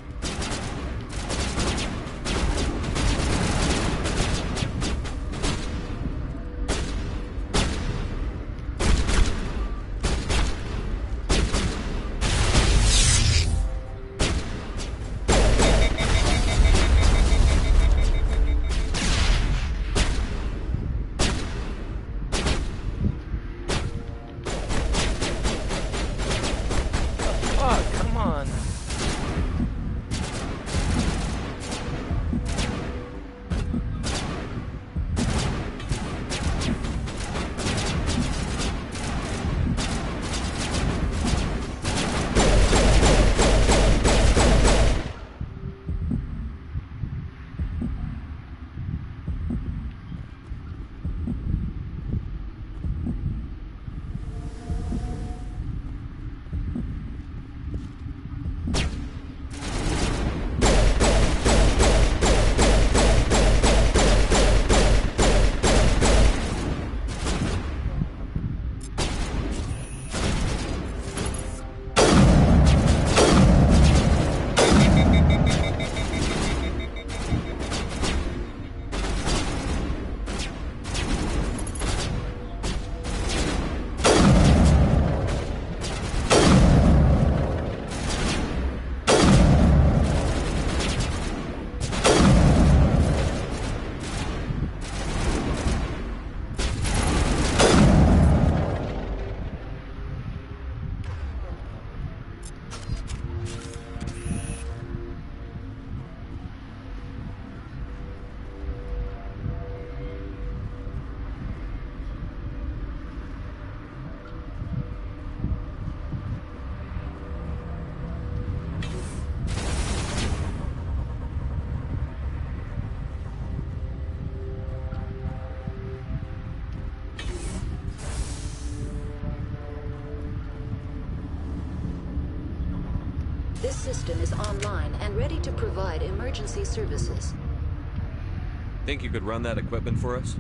This system is online and ready to provide emergency services. Think you could run that equipment for us?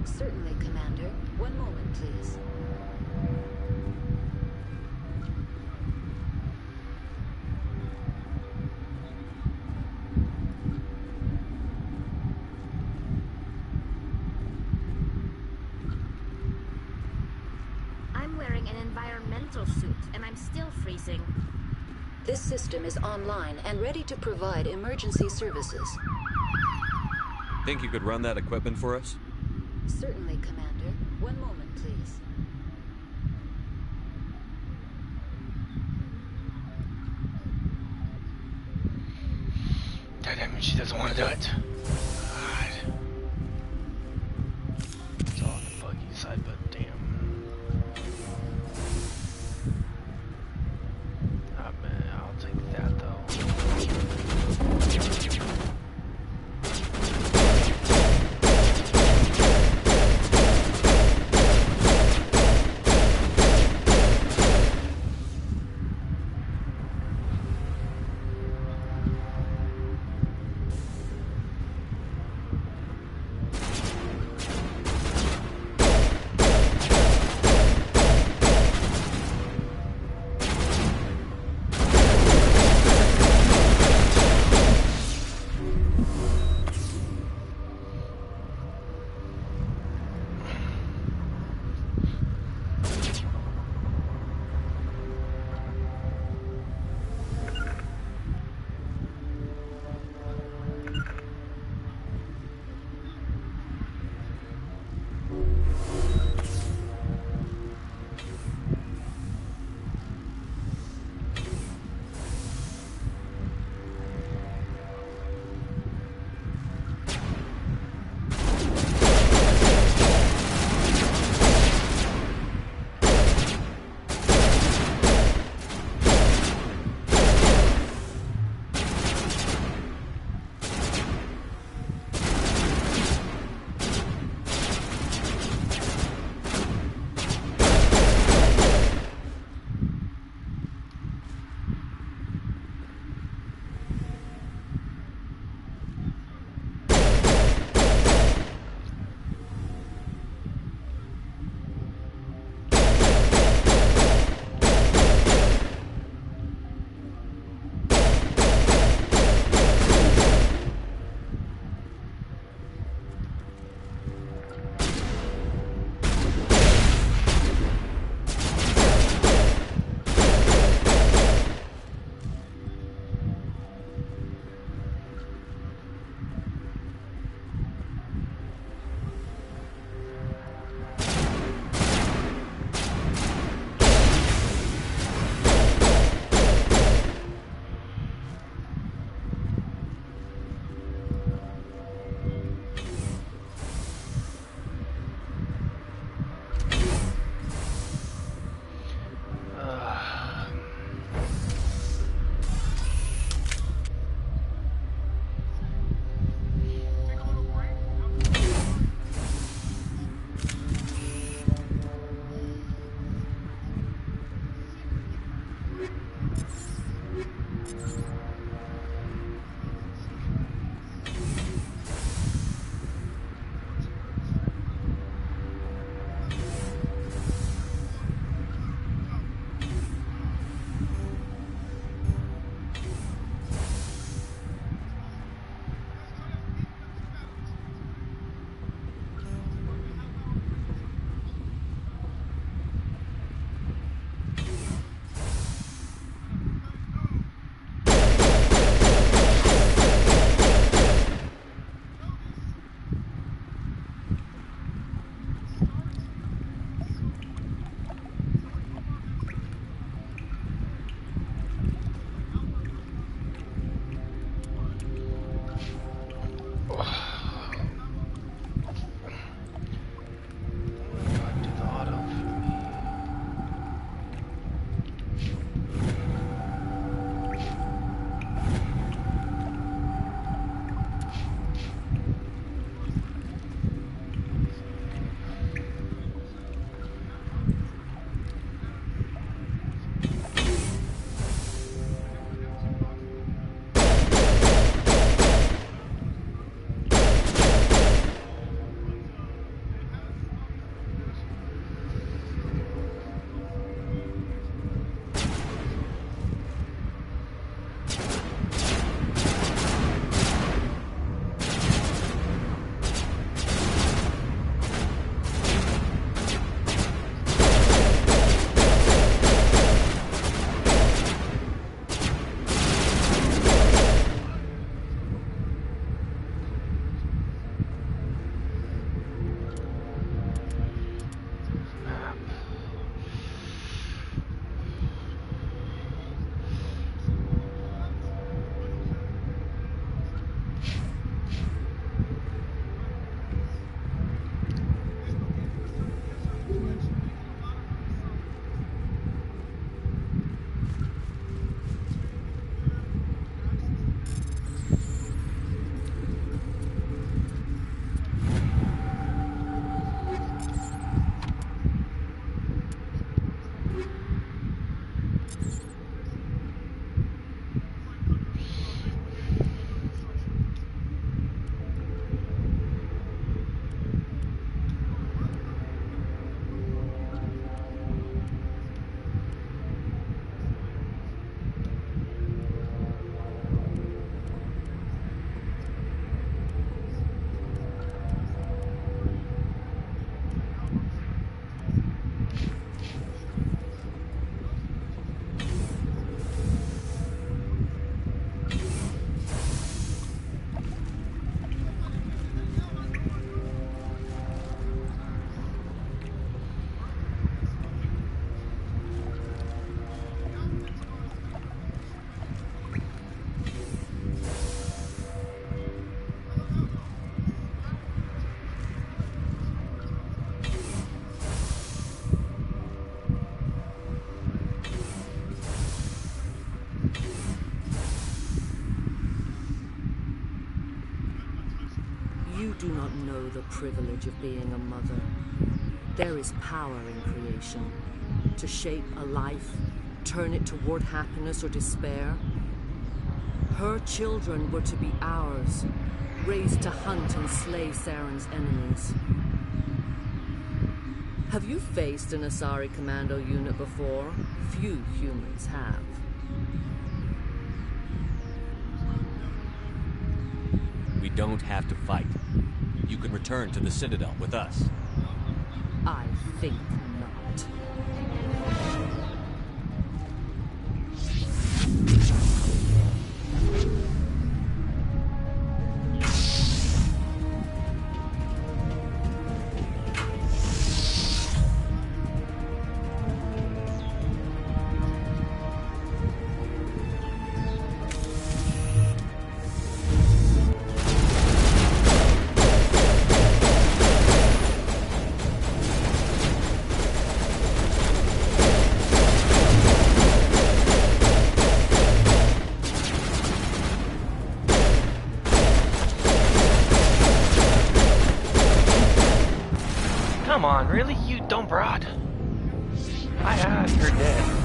Certainly, Commander. One moment, please. I'm wearing an environmental suit, and I'm still freezing. This system is online and ready to provide emergency services. Think you could run that equipment for us? Certainly, Commander. One moment, please. Damn it, she doesn't want to do it. God. It's all on the buggy side, but damn. Ah, man, I'll take that though. do not know the privilege of being a mother. There is power in creation. To shape a life, turn it toward happiness or despair. Her children were to be ours, raised to hunt and slay Saren's enemies. Have you faced an Asari commando unit before? Few humans have. We don't have to fight. You can return to the Citadel with us. I think not. Come on, really? You dumb broad. You're dead.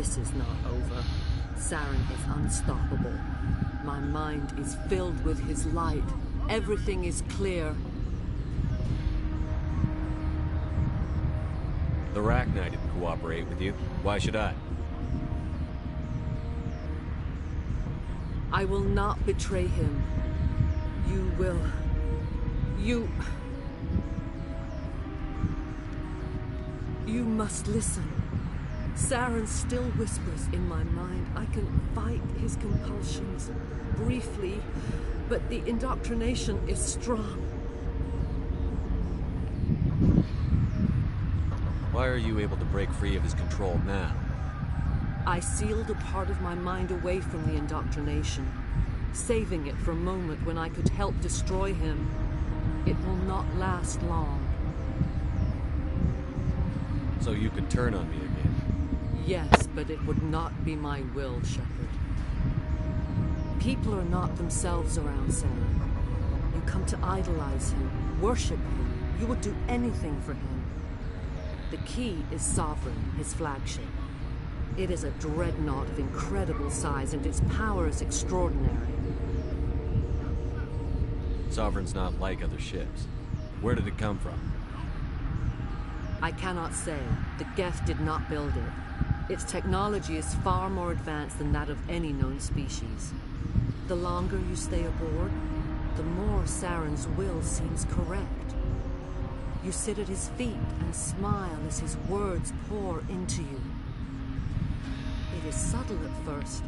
This is not over. Saren is unstoppable. My mind is filled with his light. Everything is clear. The Rachni didn't cooperate with you. Why should I? I will not betray him. You will. You must listen. Saren still whispers in my mind. I can fight his compulsions briefly, but the indoctrination is strong. Why are you able to break free of his control now? I sealed a part of my mind away from the indoctrination, saving it for a moment when I could help destroy him. It will not last long. So you could turn on me again? Yes, but it would not be my will, Shepard. People are not themselves around Saren. You come to idolize him, worship him. You would do anything for him. The key is Sovereign, his flagship. It is a dreadnought of incredible size, and its power is extraordinary. Sovereign's not like other ships. Where did it come from? I cannot say. The Geth did not build it. Its technology is far more advanced than that of any known species. The longer you stay aboard, the more Saren's will seems correct. You sit at his feet and smile as his words pour into you. It is subtle at first.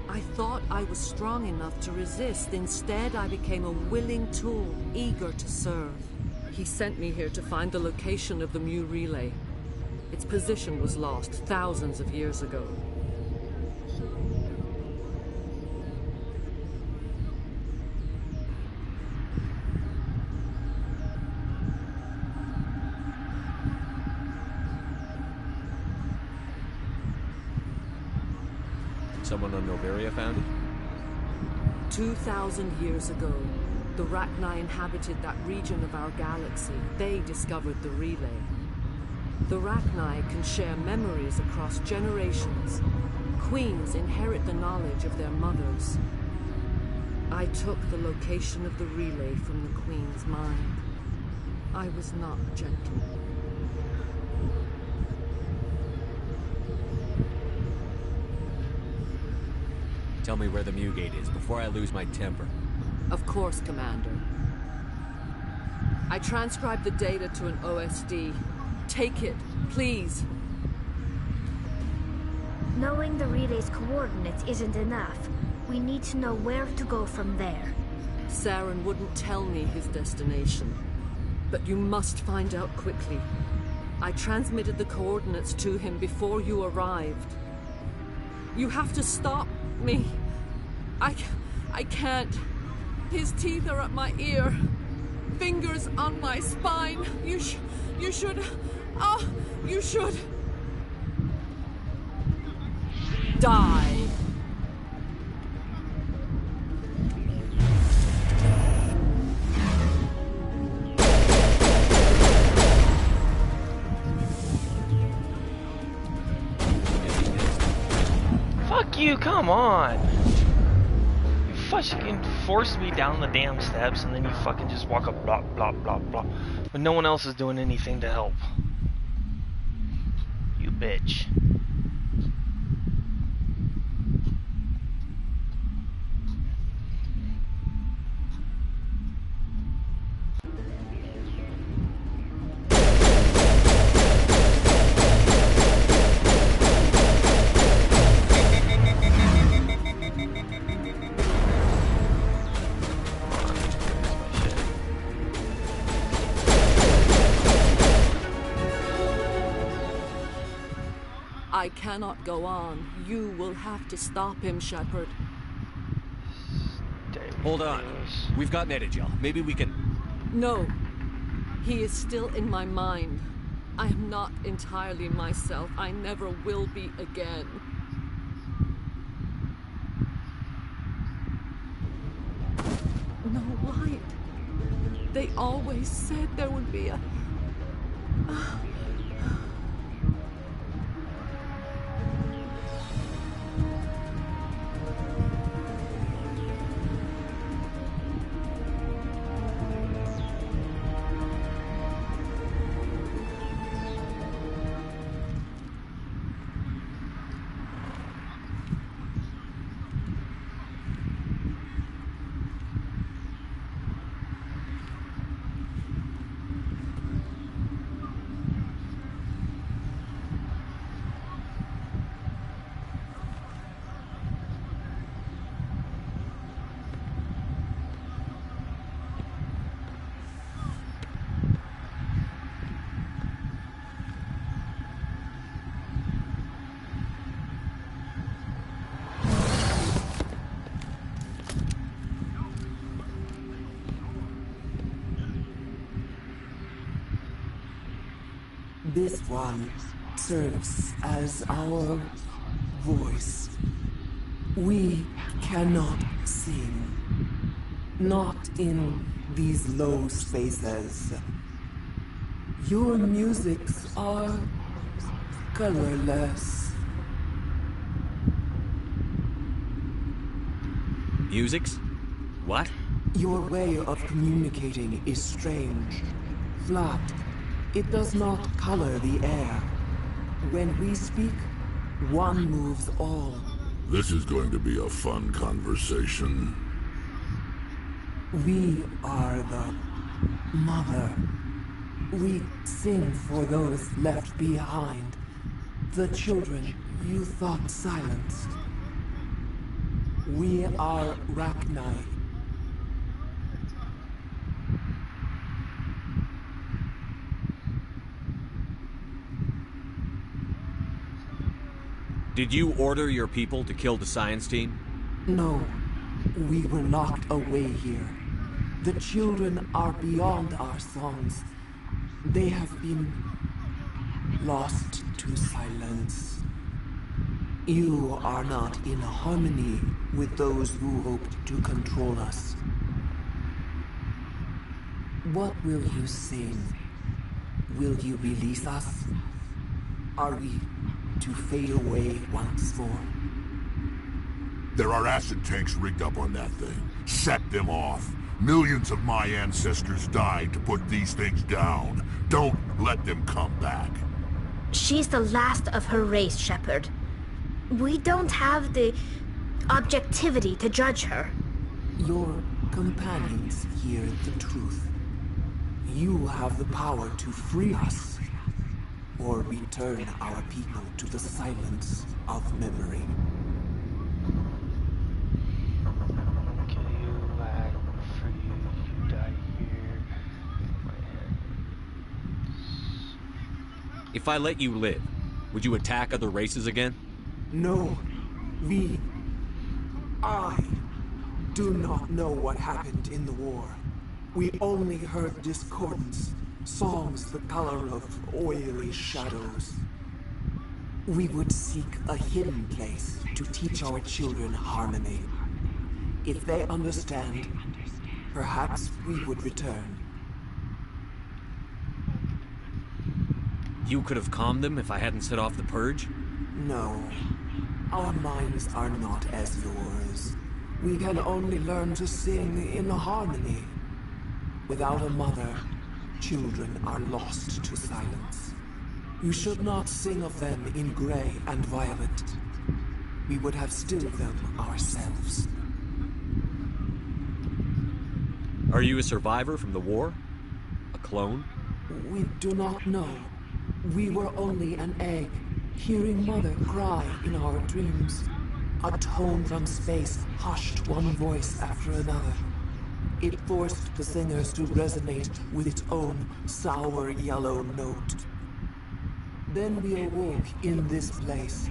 I thought I was strong enough to resist. Instead, I became a willing tool, eager to serve. He sent me here to find the location of the Mu relay. Its position was lost thousands of years ago. Someone on Noveria found it? 2,000 years ago, the Rachni inhabited that region of our galaxy. They discovered the relay. The Rachni can share memories across generations. Queens inherit the knowledge of their mothers. I took the location of the relay from the Queen's mind. I was not gentle. Tell me where the Mu Gate is before I lose my temper. Of course, Commander. I transcribed the data to an OSD. Take it, please. Knowing the relay's coordinates isn't enough. We need to know where to go from there. Saren wouldn't tell me his destination. But you must find out quickly. I transmitted the coordinates to him before you arrived. You have to stop me. I can't. His teeth are at my ear. Fingers on my spine. You should... Oh, you should... die. Fuck you, come on! You fucking forced me down the damn steps and then you fucking just walk up blah blah blah blah. But no one else is doing anything to help. You bitch. I cannot go on. You will have to stop him, Shepard. Hold on. We've got Metagel. Maybe we can... No. He is still in my mind. I am not entirely myself. I never will be again. No light. They always said there would be a... This one serves as our voice. We cannot sing. Not in these low spaces. Your musics are colorless. Musics? What? Your way of communicating is strange. Flat. It does not color the air. When we speak, one moves all. This is going to be a fun conversation. We are the mother. We sing for those left behind. The children you thought silenced. We are Rachni. Did you order your people to kill the science team? No, we were locked away here. The children are beyond our songs. They have been lost to silence. You are not in harmony with those who hoped to control us. What will you sing? Will you release us? Are we to fade away once more? There are acid tanks rigged up on that thing. Set them off. Millions of my ancestors died to put these things down. Don't let them come back. She's the last of her race, Shepard. We don't have the objectivity to judge her. Your companions hear the truth. You have the power to free us, or return our people to the silence of memory. Kill you, lag, free you, you die here. My hands. If I let you live, would you attack other races again? No, I do not know what happened in the war. We only heard discordance, songs the color of oily shadows. We would seek a hidden place to teach our children harmony. If they understand, perhaps we would return. You could have calmed them if I hadn't set off the purge? No. Our minds are not as yours. We can only learn to sing in harmony. Without a mother, children are lost to silence. You should not sing of them in gray and violet. We would have stilled them ourselves. Are you a survivor from the war? A clone? We do not know. We were only an egg, hearing Mother cry in our dreams. A tone from space hushed one voice after another. It forced the singers to resonate with its own sour yellow note. Then we awoke in this place,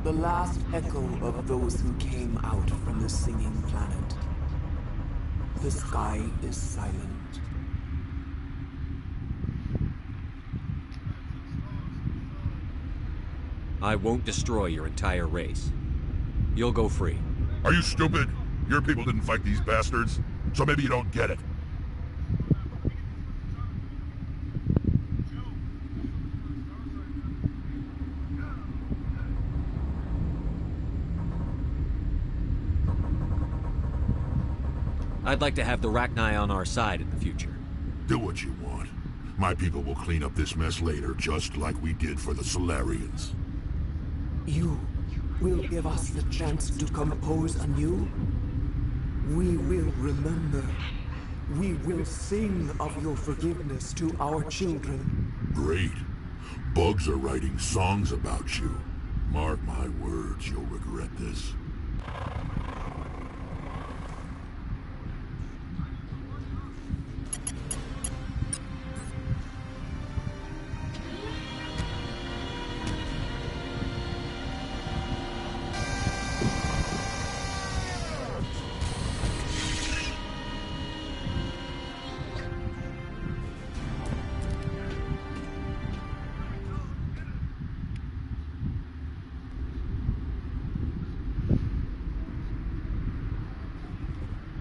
the last echo of those who came out from the singing planet. The sky is silent. I won't destroy your entire race. You'll go free. Are you stupid? Your people didn't fight these bastards, so maybe you don't get it. I'd like to have the Rachni on our side in the future. Do what you want. My people will clean up this mess later, just like we did for the Solarians. You will give us the chance to compose anew? We will remember. We will sing of your forgiveness to our children. Great. Bugs are writing songs about you. Mark my words, you'll regret this.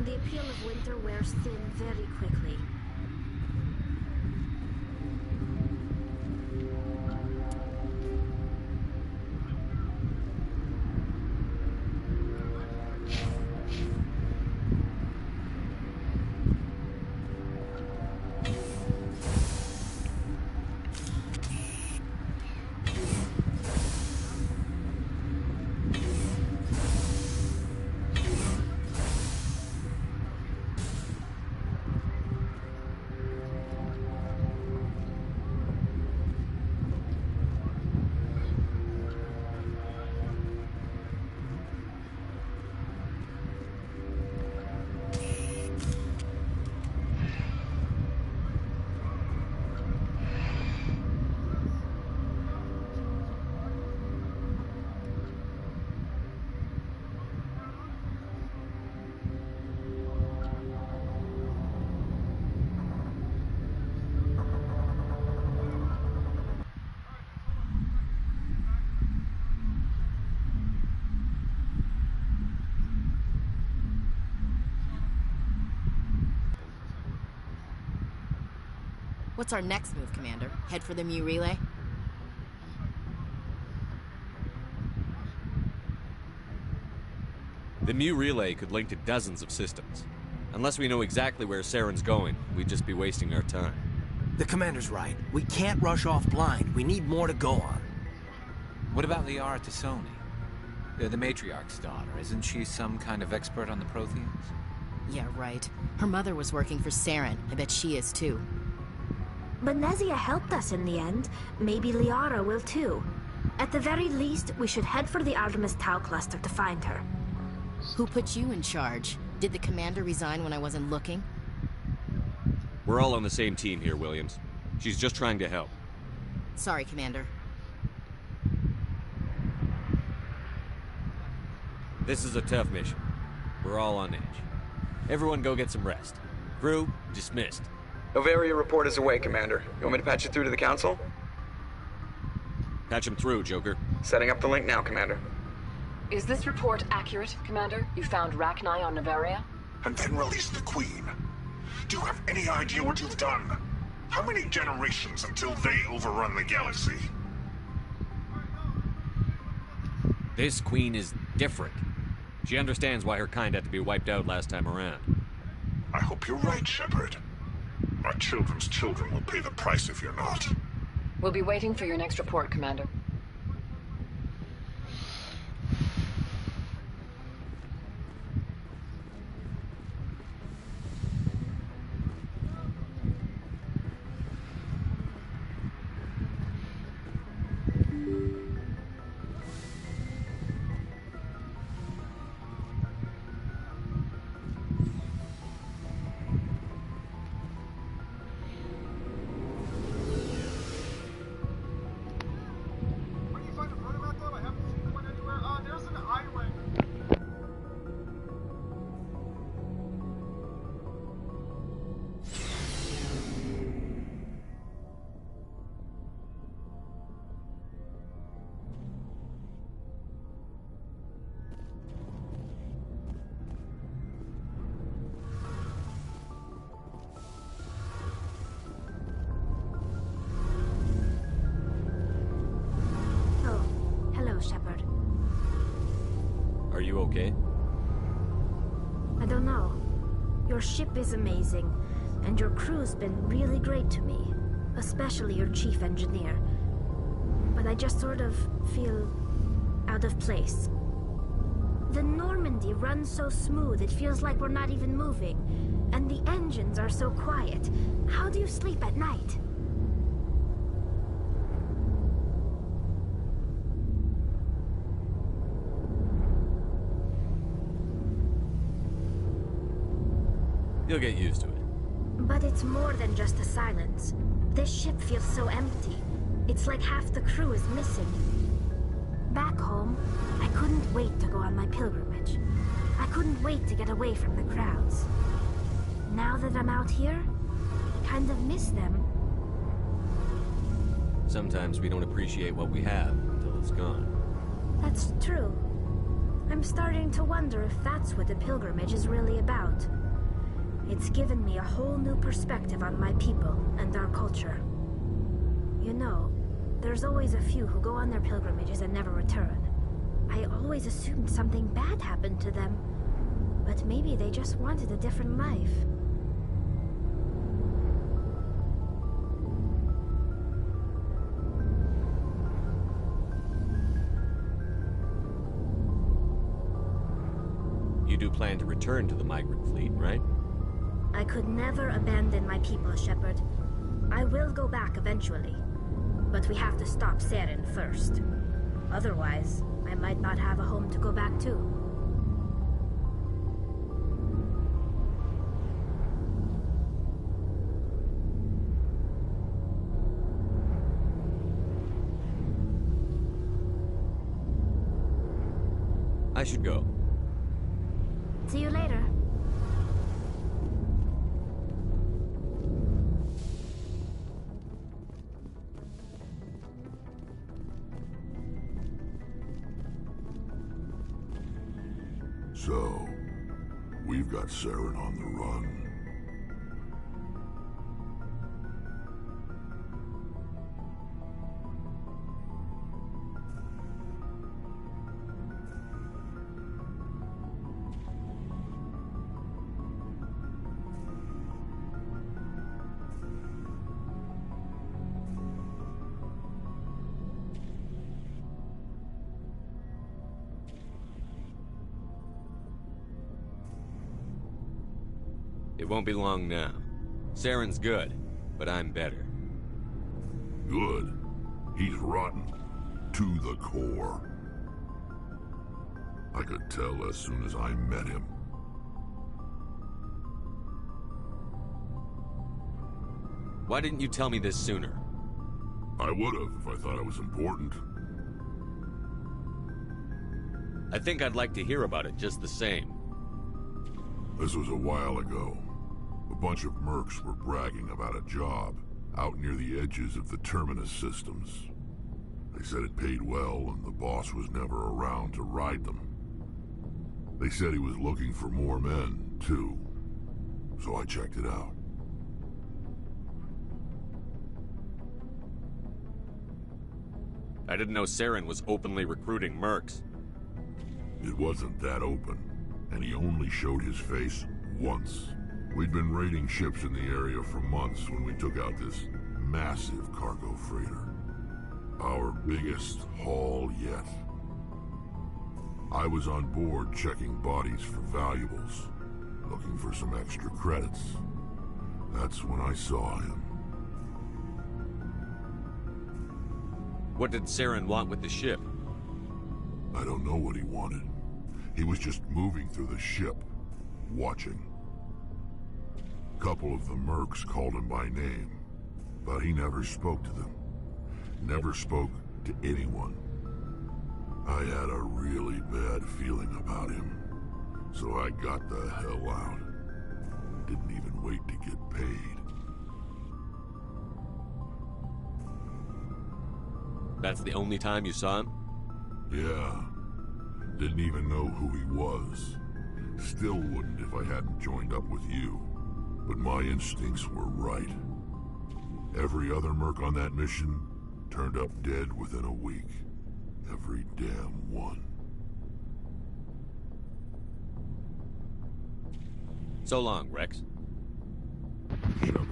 The appeal of winter wears thin very quickly. What's our next move, Commander? Head for the Mu Relay? The Mu Relay could link to dozens of systems. Unless we know exactly where Saren's going, we'd just be wasting our time. The Commander's right. We can't rush off blind. We need more to go on. What about Liara T'Soni? The Matriarch's daughter. Isn't she some kind of expert on the Protheans? Yeah, right. Her mother was working for Saren. I bet she is too. But Nezia helped us in the end. Maybe Liara will too. At the very least, we should head for the Artemis Tau cluster to find her. Who put you in charge? Did the Commander resign when I wasn't looking? We're all on the same team here, Williams. She's just trying to help. Sorry, Commander. This is a tough mission. We're all on edge. Everyone go get some rest. Crew, dismissed. Novaria report is away, Commander. You want me to patch it through to the Council? Patch him through, Joker. Setting up the link now, Commander. Is this report accurate, Commander? You found Rachni on Novaria? And then released the Queen. Do you have any idea what you've done? How many generations until they overrun the galaxy? This Queen is different. She understands why her kind had to be wiped out last time around. I hope you're right, Shepard. Our children's children will pay the price if you're not. We'll be waiting for your next report, Commander. Are you okay? I don't know. Your ship is amazing, and your crew's been really great to me. Especially your chief engineer. But I just sort of feel out of place. The Normandy runs so smooth it feels like we're not even moving. And the engines are so quiet. How do you sleep at night? You'll get used to it. But it's more than just the silence. This ship feels so empty. It's like half the crew is missing. Back home, I couldn't wait to go on my pilgrimage. I couldn't wait to get away from the crowds. Now that I'm out here, I kind of miss them. Sometimes we don't appreciate what we have until it's gone. That's true. I'm starting to wonder if that's what the pilgrimage is really about. It's given me a whole new perspective on my people and our culture. You know, there's always a few who go on their pilgrimages and never return. I always assumed something bad happened to them, but maybe they just wanted a different life. You do plan to return to the migrant fleet, right? I could never abandon my people, Shepard. I will go back eventually, but we have to stop Saren first. Otherwise, I might not have a home to go back to. I should go. See you later. So, we've got Saren on the run. It won't be long now. Saren's good, but I'm better. Good? He's rotten. To the core. I could tell as soon as I met him. Why didn't you tell me this sooner? I would've if I thought it was important. I think I'd like to hear about it just the same. This was a while ago. A bunch of mercs were bragging about a job out near the edges of the Terminus systems. They said it paid well and the boss was never around to ride them. They said he was looking for more men, too. So I checked it out. I didn't know Saren was openly recruiting mercs. It wasn't that open, and he only showed his face once. We'd been raiding ships in the area for months when we took out this massive cargo freighter. Our biggest haul yet. I was on board checking bodies for valuables, looking for some extra credits. That's when I saw him. What did Saren want with the ship? I don't know what he wanted. He was just moving through the ship, watching. A couple of the mercs called him by name, but he never spoke to them. Never spoke to anyone. I had a really bad feeling about him, so I got the hell out. Didn't even wait to get paid. That's the only time you saw him? Yeah. Didn't even know who he was. Still wouldn't if I hadn't joined up with you. But my instincts were right. Every other merc on that mission turned up dead within a week. Every damn one. So long, Rex. Shepard.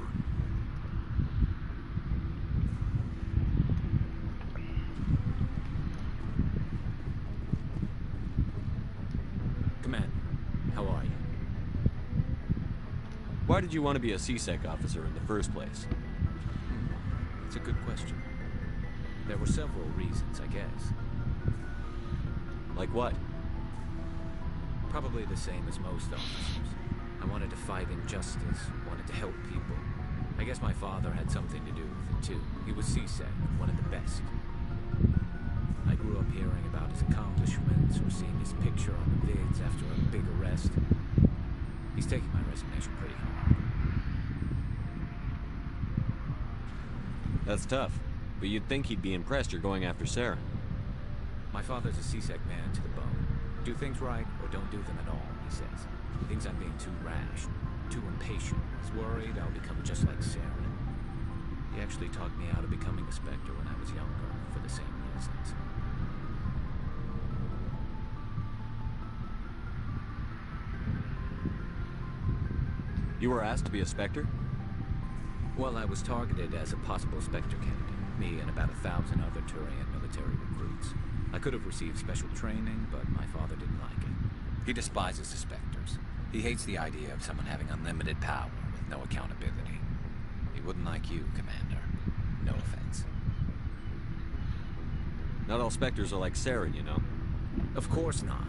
Commander, how are you? Why did you want to be a C-Sec officer in the first place? It's a good question. There were several reasons, I guess. Like what? Probably the same as most officers. I wanted to fight injustice, wanted to help people. I guess my father had something to do with it too. He was C-Sec, one of the best. I grew up hearing about his accomplishments or seeing his picture on the vids after a big arrest. He's taking my resignation pretty hard. That's tough, but you'd think he'd be impressed you're going after Saren. My father's a C-Sec man to the bone. Do things right or don't do them at all, he says. He thinks I'm being too rash, too impatient. He's worried I'll become just like Saren. He actually talked me out of becoming a Spectre when I was younger, for the same reasons. You were asked to be a Spectre? Well, I was targeted as a possible Spectre candidate. Me and about 1,000 other Turian military recruits. I could have received special training, but my father didn't like it. He despises the Spectres. He hates the idea of someone having unlimited power with no accountability. He wouldn't like you, Commander. No offense. Not all Spectres are like Saren, you know. Of course not.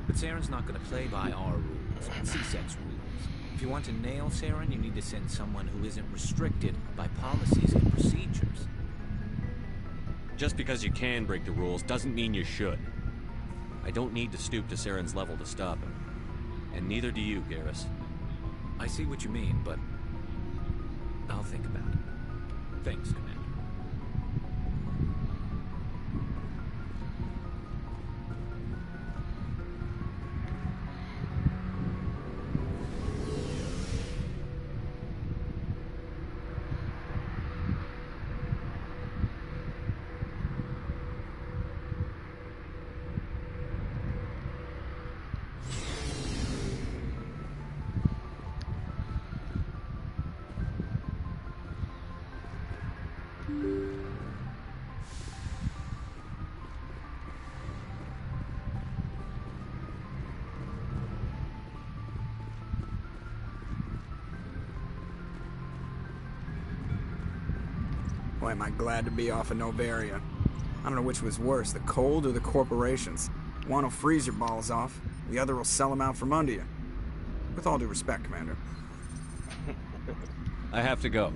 But Saren's not going to play by our rules, C-Sec's rules. If you want to nail Saren, you need to send someone who isn't restricted by policies and procedures. Just because you can break the rules doesn't mean you should. I don't need to stoop to Saren's level to stop him. And neither do you, Garrus. I see what you mean, but I'll think about it. Thanks, Commander. Boy, am I glad to be off of Noveria. I don't know which was worse, the cold or the corporations. One will freeze your balls off, the other will sell them out from under you. With all due respect, Commander. I have to go.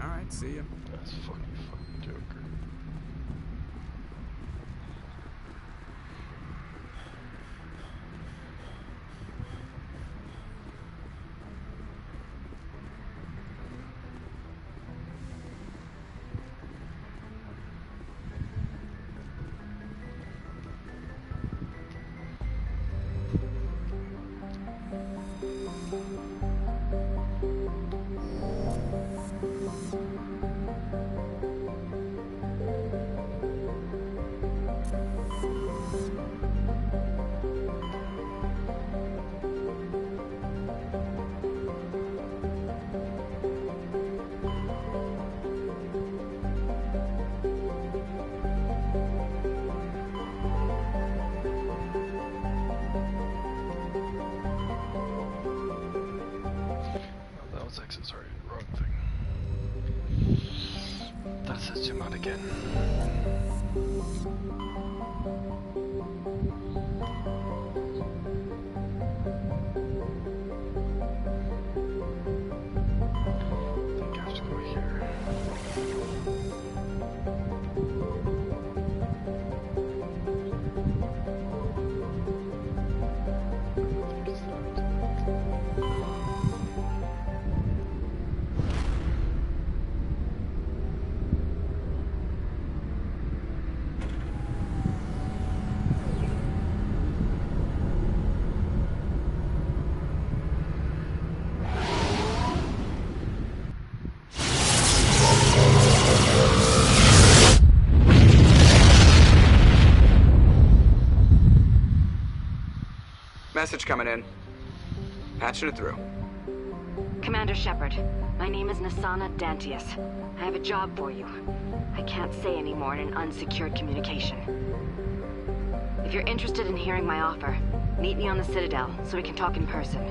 Alright, see ya. That's fucking Joker. Zoom out again. I think I have to go here. Message coming in. Patching it through. Commander Shepard, my name is Nassana Dantius. I have a job for you. I can't say any more in an unsecured communication. If you're interested in hearing my offer, meet me on the Citadel so we can talk in person.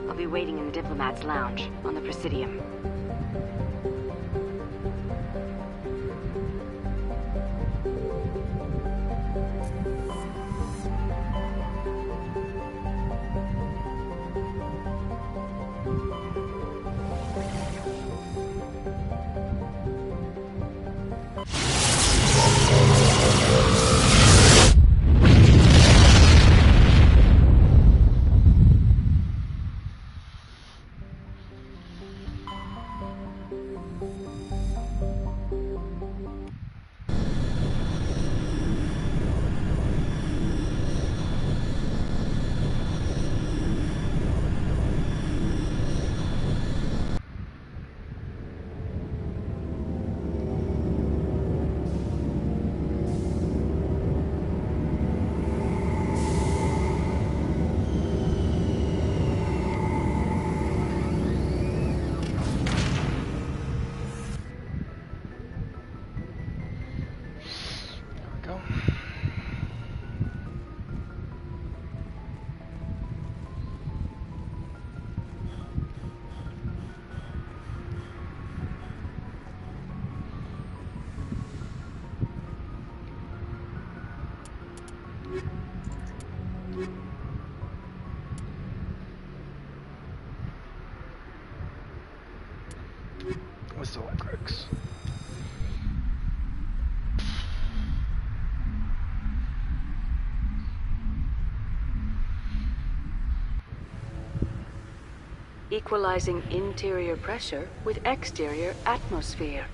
I'll be waiting in the Diplomat's Lounge on the Presidium. with Zorkrix. Equalizing interior pressure with exterior atmosphere.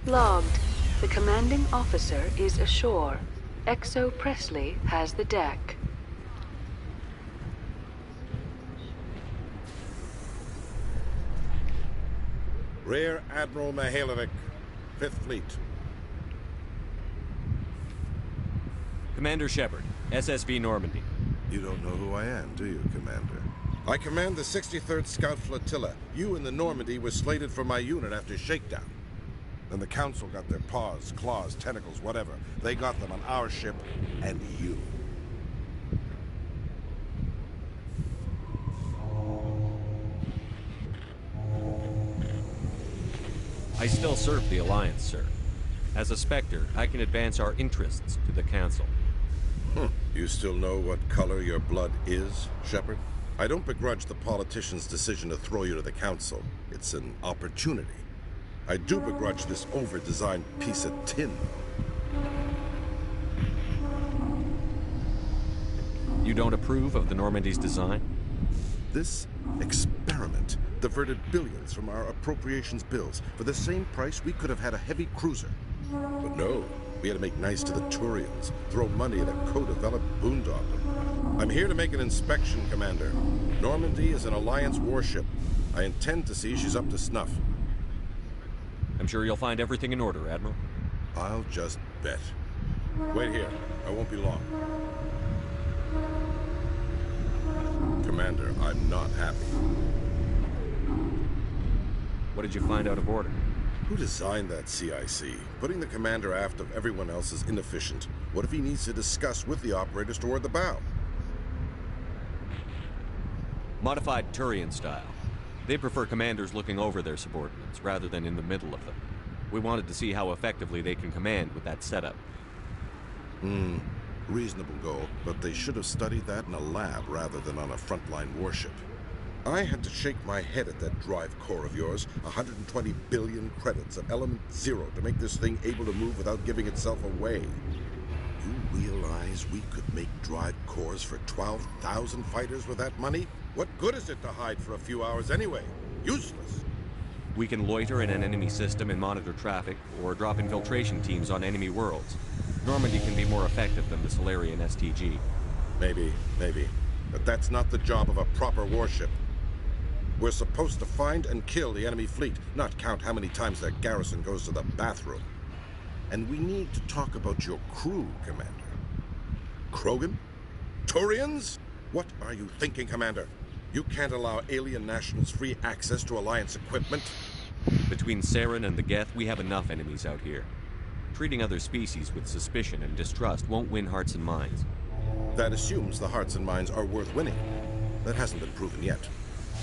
Logged. The commanding officer is ashore. Exo Presley has the deck. Rear Admiral Mihailovic, 5th Fleet. Commander Shepard, SSV Normandy. You don't know who I am, do you, Commander? I command the 63rd Scout Flotilla. You and the Normandy were slated for my unit after shakedown. Then the Council got their paws, claws, tentacles, whatever. They got them on our ship and you. I still serve the Alliance, sir. As a Spectre, I can advance our interests to the Council. You still know what color your blood is, Shepard? I don't begrudge the politician's decision to throw you to the Council. It's an opportunity. I do begrudge this over-designed piece of tin. You don't approve of the Normandy's design? This experiment diverted billions from our appropriations bills. For the same price, we could have had a heavy cruiser. But no, we had to make nice to the Turians, throw money at a co-developed boondoggle. I'm here to make an inspection, Commander. Normandy is an Alliance warship. I intend to see she's up to snuff. I'm sure you'll find everything in order, Admiral. I'll just bet. Wait here. I won't be long. Commander, I'm not happy. What did you find out of order? Who designed that CIC? Putting the commander aft of everyone else is inefficient. What if he needs to discuss with the operators toward the bow? Modified Turian style. They prefer commanders looking over their subordinates, rather than in the middle of them. We wanted to see how effectively they can command with that setup. Reasonable goal, but they should have studied that in a lab rather than on a frontline warship. I had to shake my head at that drive core of yours. 120 billion credits of element 0 to make this thing able to move without giving itself away. You realize we could make drive cores for 12,000 fighters with that money? What good is it to hide for a few hours anyway? Useless. We can loiter in an enemy system and monitor traffic, or drop infiltration teams on enemy worlds. Normandy can be more effective than the Solarian STG. Maybe. But that's not the job of a proper warship. We're supposed to find and kill the enemy fleet, not count how many times their garrison goes to the bathroom. And we need to talk about your crew, Commander. Krogan? Turians? What are you thinking, Commander? You can't allow alien nationals free access to Alliance equipment? Between Saren and the Geth, we have enough enemies out here. Treating other species with suspicion and distrust won't win hearts and minds. That assumes the hearts and minds are worth winning. That hasn't been proven yet.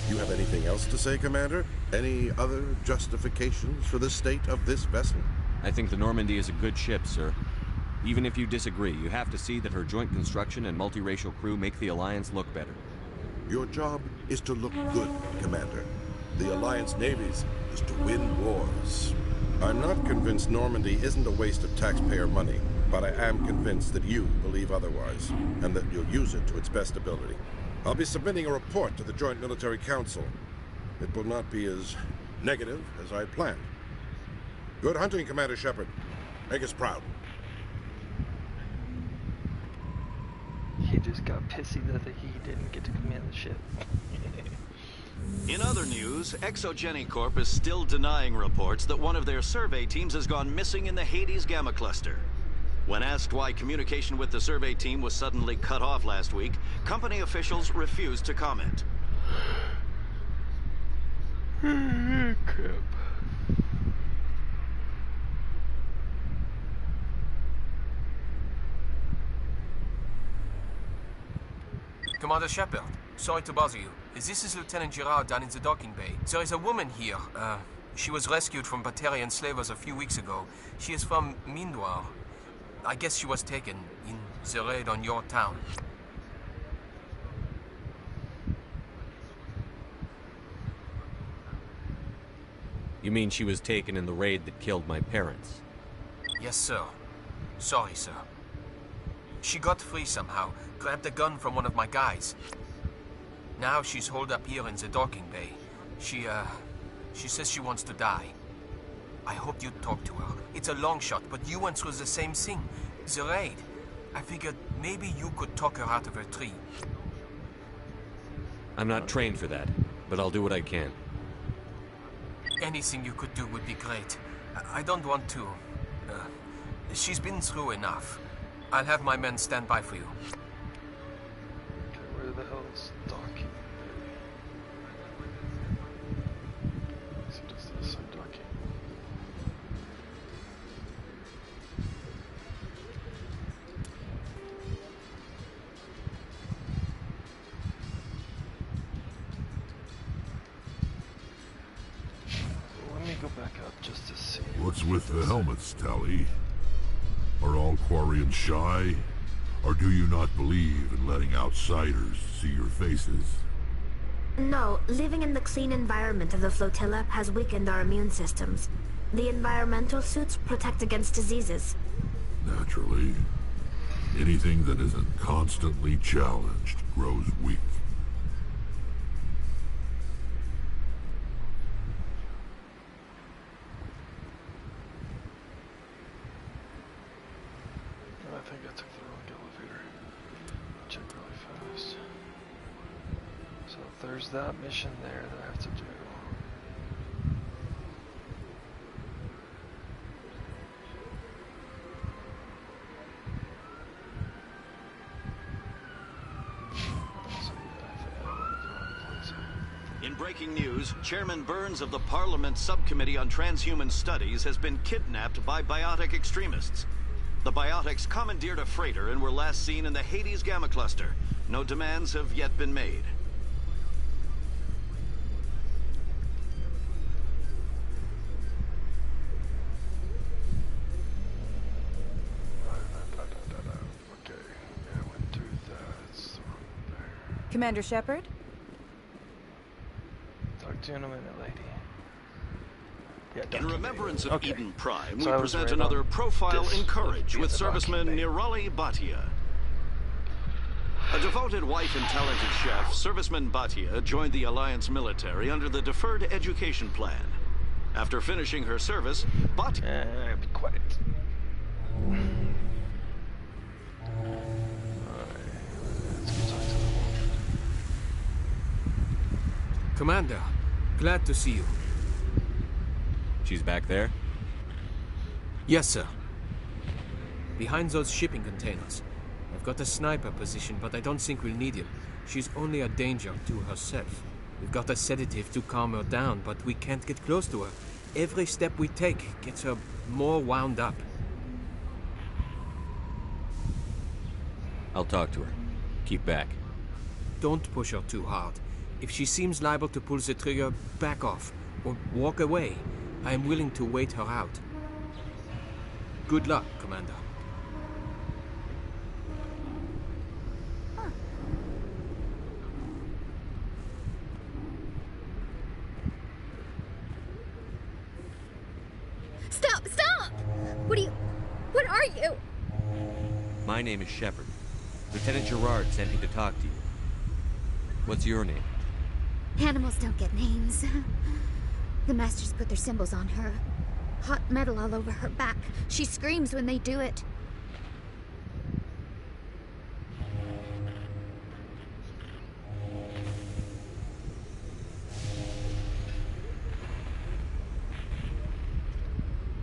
You have anything else to say, Commander? Any other justifications for the state of this vessel? I think the Normandy is a good ship, sir. Even if you disagree, you have to see that her joint construction and multiracial crew make the Alliance look better. Your job is to look good, Commander. The Alliance navies is to win wars. I'm not convinced Normandy isn't a waste of taxpayer money, but I am convinced that you believe otherwise, and that you'll use it to its best ability. I'll be submitting a report to the Joint Military Council. It will not be as negative as I planned. Good hunting, Commander Shepard. Make us proud. He just got pissy that he didn't get to command the ship. In other news, Exogeny Corp is still denying reports that one of their survey teams has gone missing in the Hades Gamma Cluster. When asked why communication with the survey team was suddenly cut off last week, company officials refused to comment. Crap. Commander Shepard, sorry to bother you. This is Lieutenant Girard down in the docking bay. There is a woman here. She was rescued from Batarian slavers a few weeks ago. She is from Mindwar. I guess she was taken in the raid on your town. You mean she was taken in the raid that killed my parents? Yes, sir. Sorry, sir. She got free somehow, grabbed a gun from one of my guys. Now she's holed up here in the docking bay. She says she wants to die. I hope you'd talk to her. It's a long shot, but you went through the same thing. The raid. I figured maybe you could talk her out of her tree. I'm not trained for that, but I'll do what I can. Anything you could do would be great. I don't want to... she's been through enough. I'll have my men stand by for you. Okay, where the hell is docking? So does this on docking? Let me go back up just to see. What's with the helmets, Tali? Are all Quarians shy? Or do you not believe in letting outsiders see your faces? No, living in the clean environment of the flotilla has weakened our immune systems. The environmental suits protect against diseases. Naturally. Anything that isn't constantly challenged grows weak. I think I took the wrong elevator. Check really fast. So there's that mission there that I have to do. In breaking news, Chairman Burns of the Parliament Subcommittee on Transhuman Studies has been kidnapped by biotic extremists. The biotics commandeered a freighter and were last seen in the Hades Gamma Cluster. No demands have yet been made. Okay, yeah, I went through that. It's the wrong there. Commander Shepard? Talk to you in a minute, lady. In remembrance of Okay. Eden Prime, So I we was present right another on profile this in courage of with the docking serviceman bay. Nirali Bhatia. A devoted wife and talented chef, Serviceman Bhatia joined the Alliance military under the Deferred Education Plan. After finishing her service, Bhatia... be quiet. Commander, glad to see you. She's back there? Yes, sir. Behind those shipping containers. I've got a sniper position, but I don't think we'll need him. She's only a danger to herself. We've got a sedative to calm her down, but we can't get close to her. Every step we take gets her more wound up. I'll talk to her. Keep back. Don't push her too hard. If she seems liable to pull the trigger, back off, or walk away. I am willing to wait her out. Good luck, Commander. Stop! Stop! What are you? My name is Shepard. Lieutenant Gerard sent me to talk to you. What's your name? Animals don't get names. The Masters put their symbols on her. Hot metal all over her back. She screams when they do it.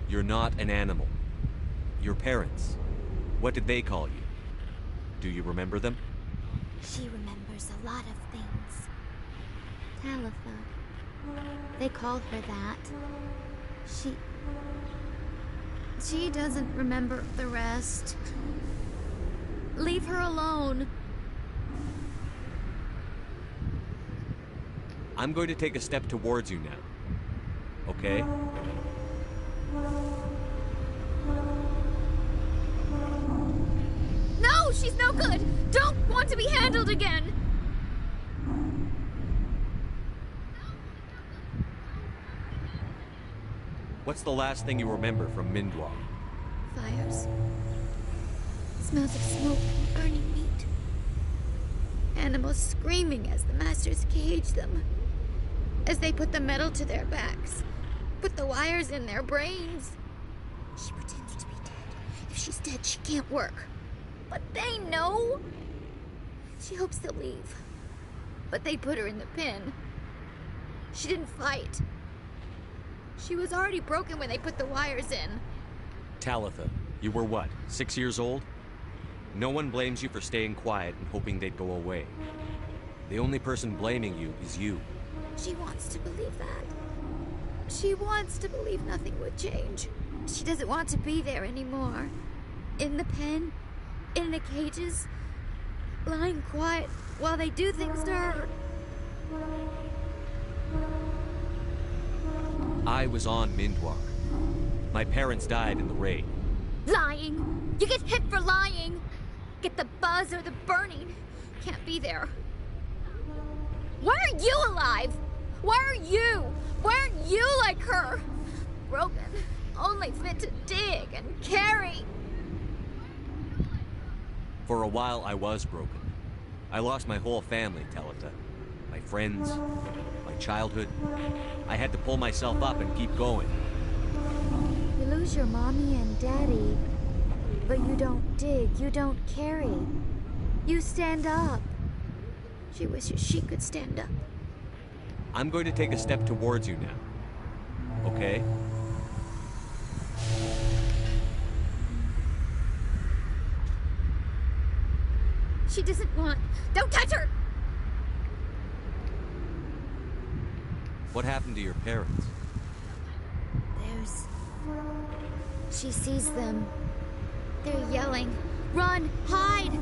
You're not an animal. Your parents. What did they call you? Do you remember them? She remembers a lot of things. Talitha. They called her that. She doesn't remember the rest. Leave her alone. I'm going to take a step towards you now. Okay? No, she's no good. Don't want to be handled again. What's the last thing you remember from Mindwar? Fires. Smells of smoke and burning meat. Animals screaming as the masters cage them. As they put the metal to their backs. Put the wires in their brains. She pretends to be dead. If she's dead, she can't work. But they know. She hopes they'll leave. But they put her in the pen. She didn't fight. She was already broken when they put the wires in. Talitha, you were what, 6 years old? No one blames you for staying quiet and hoping they'd go away. The only person blaming you is you. She wants to believe that. She wants to believe nothing would change. She doesn't want to be there anymore. In the pen, in the cages, lying quiet while they do things to her. I was on Mindwar. My parents died in the raid. Lying! You get hit for lying! Get the buzz or the burning. Can't be there. Why are you alive? Why are you? Why aren't you like her? Broken. Only fit to dig and carry. For a while, I was broken. I lost my whole family, Talitha. My friends, my childhood. I had to pull myself up and keep going. You lose your mommy and daddy, but you don't dig, you don't carry. You stand up. She wishes she could stand up. I'm going to take a step towards you now. Okay? She doesn't want... Don't touch her! What happened to your parents? She sees them. They're yelling. Run! Hide!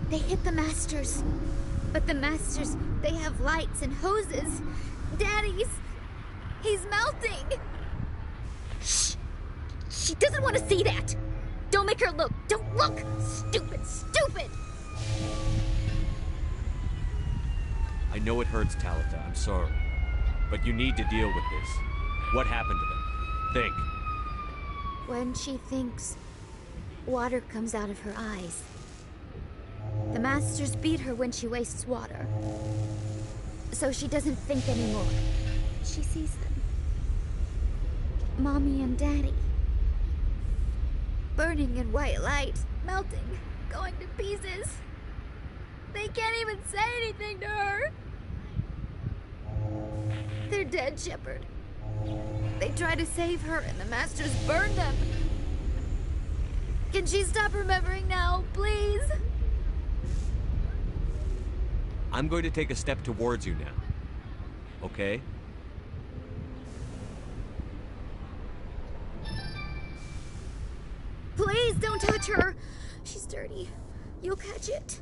They hit the masters. But the masters, they have lights and hoses. He's melting! Shh! She doesn't want to see that! Don't make her look! Don't look! Stupid! Stupid! I know it hurts, Talitha. I'm sorry. But you need to deal with this. What happened to them? Think. When she thinks, water comes out of her eyes. The masters beat her when she wastes water. So she doesn't think anymore. She sees them. Mommy and Daddy. Burning in white light, melting, going to pieces. They can't even say anything to her. They're dead, Shepard. They try to save her and the masters burn them. Can she stop remembering now, please? I'm going to take a step towards you now. Okay? Please don't touch her. She's dirty. You'll catch it.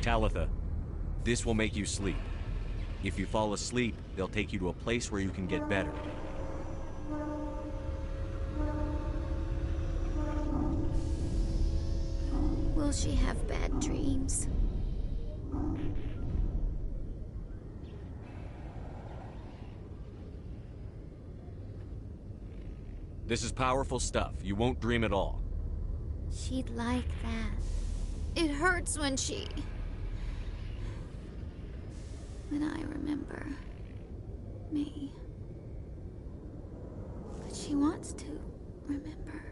Talitha, this will make you sleep. If you fall asleep, they'll take you to a place where you can get better. Will she have bad dreams? This is powerful stuff. You won't dream at all. She'd like that. It hurts when she... When I remember me. But she wants to remember.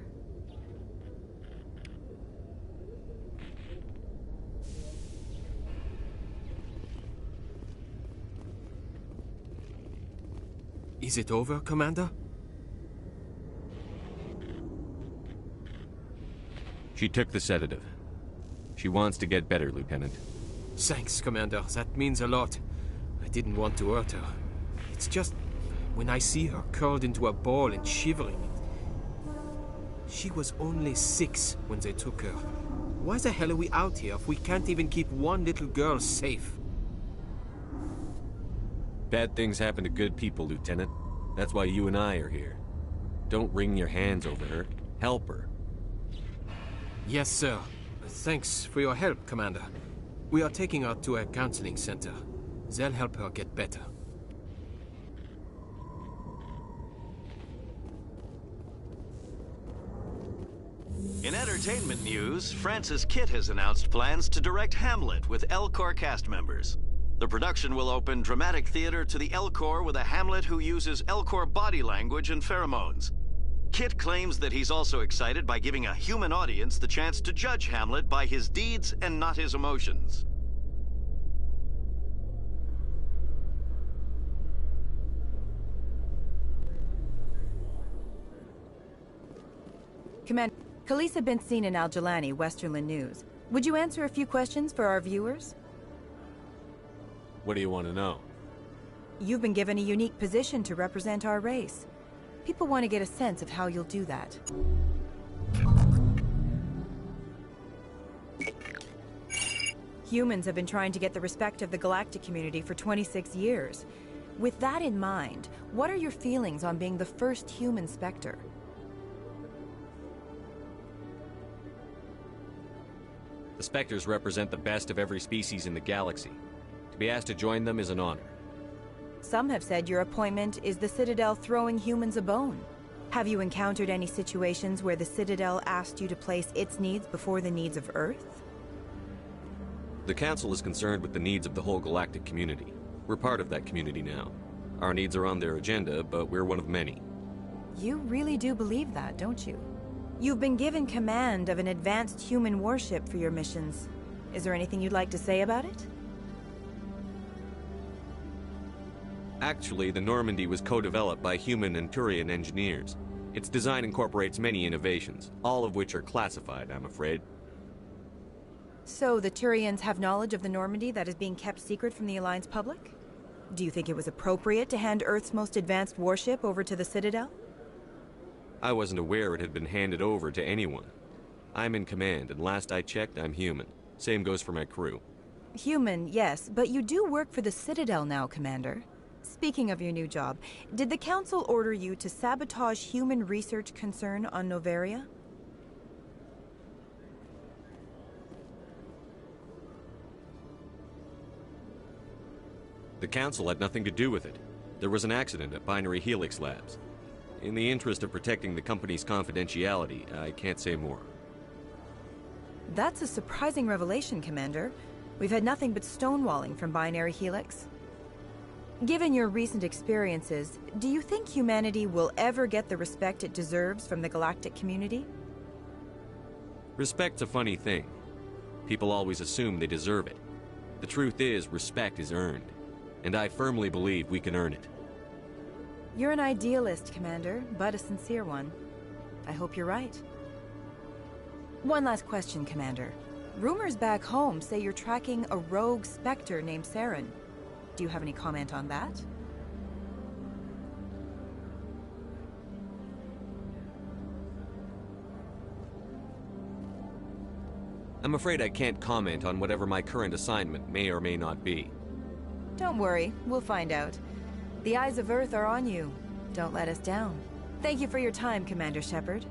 Is it over, Commander? She took the sedative. She wants to get better, Lieutenant. Thanks, Commander. That means a lot. I didn't want to hurt her. It's just... when I see her curled into a ball and shivering... She was only 6 when they took her. Why the hell are we out here if we can't even keep one little girl safe? Bad things happen to good people, Lieutenant. That's why you and I are here. Don't wring your hands over her. Help her. Yes, sir. Thanks for your help, Commander. We are taking her to a counseling center. They'll help her get better. In entertainment news, Francis Kitt has announced plans to direct Hamlet with Elcor cast members. The production will open dramatic theater to the Elcor with a Hamlet who uses Elcor body language and pheromones. Kitt claims that he's also excited by giving a human audience the chance to judge Hamlet by his deeds and not his emotions. Commander, Khaleesa been seen in Al Jalani, Westerland News. Would you answer a few questions for our viewers? What do you want to know? You've been given a unique position to represent our race. People want to get a sense of how you'll do that. Humans have been trying to get the respect of the galactic community for 26 years. With that in mind, what are your feelings on being the first human Spectre? The Spectres represent the best of every species in the galaxy. To be asked to join them is an honor. Some have said your appointment is the Citadel throwing humans a bone. Have you encountered any situations where the Citadel asked you to place its needs before the needs of Earth? The Council is concerned with the needs of the whole galactic community. We're part of that community now. Our needs are on their agenda, but we're one of many. You really do believe that, don't you? You've been given command of an advanced human warship for your missions. Is there anything you'd like to say about it? Actually, the Normandy was co-developed by human and Turian engineers. Its design incorporates many innovations, all of which are classified, I'm afraid. So the Turians have knowledge of the Normandy that is being kept secret from the Alliance public? Do you think it was appropriate to hand Earth's most advanced warship over to the Citadel? I wasn't aware it had been handed over to anyone. I'm in command, and last I checked, I'm human. Same goes for my crew. Human, yes, but you do work for the Citadel now, Commander. Speaking of your new job, did the Council order you to sabotage human research concern on Noveria? The Council had nothing to do with it. There was an accident at Binary Helix Labs. In the interest of protecting the company's confidentiality, I can't say more. That's a surprising revelation, Commander. We've had nothing but stonewalling from Binary Helix. Given your recent experiences, do you think humanity will ever get the respect it deserves from the galactic community? Respect's a funny thing. People always assume they deserve it. The truth is, respect is earned. And I firmly believe we can earn it. You're an idealist, Commander, but a sincere one. I hope you're right. One last question, Commander. Rumors back home say you're tracking a rogue Spectre named Saren. Do you have any comment on that? I'm afraid I can't comment on whatever my current assignment may or may not be. Don't worry, we'll find out. The eyes of Earth are on you. Don't let us down. Thank you for your time, Commander Shepard.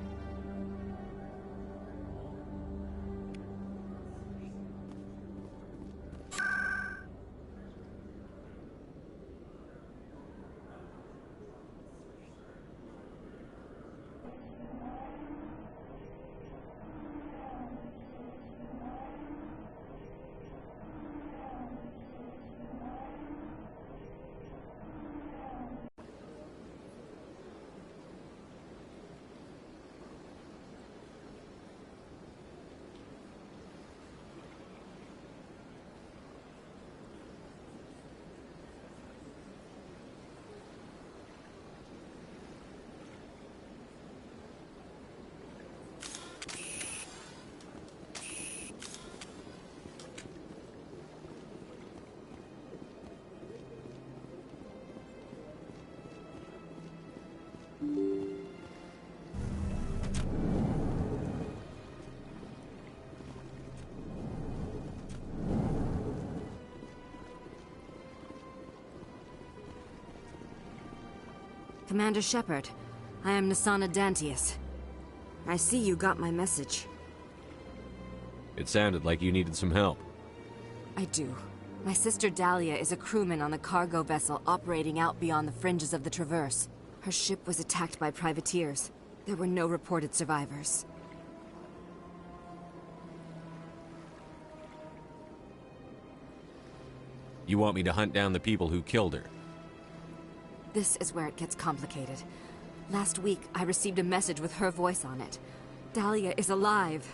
Commander Shepard, I am Nasana Dantius. I see you got my message. It sounded like you needed some help. I do. My sister Dahlia is a crewman on the cargo vessel operating out beyond the fringes of the Traverse. Her ship was attacked by privateers. There were no reported survivors. You want me to hunt down the people who killed her? This is where it gets complicated. Last week, I received a message with her voice on it. Dahlia is alive.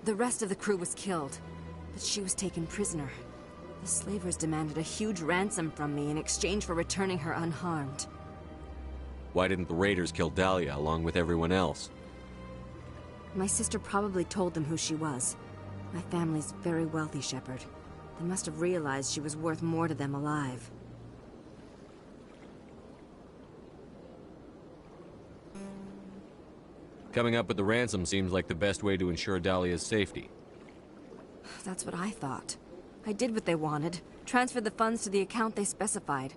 The rest of the crew was killed, but she was taken prisoner. The slavers demanded a huge ransom from me in exchange for returning her unharmed. Why didn't the raiders kill Dahlia along with everyone else? My sister probably told them who she was. My family's very wealthy, Shepard. They must have realized she was worth more to them alive. Coming up with the ransom seems like the best way to ensure Dahlia's safety. That's what I thought. I did what they wanted. Transferred the funds to the account they specified.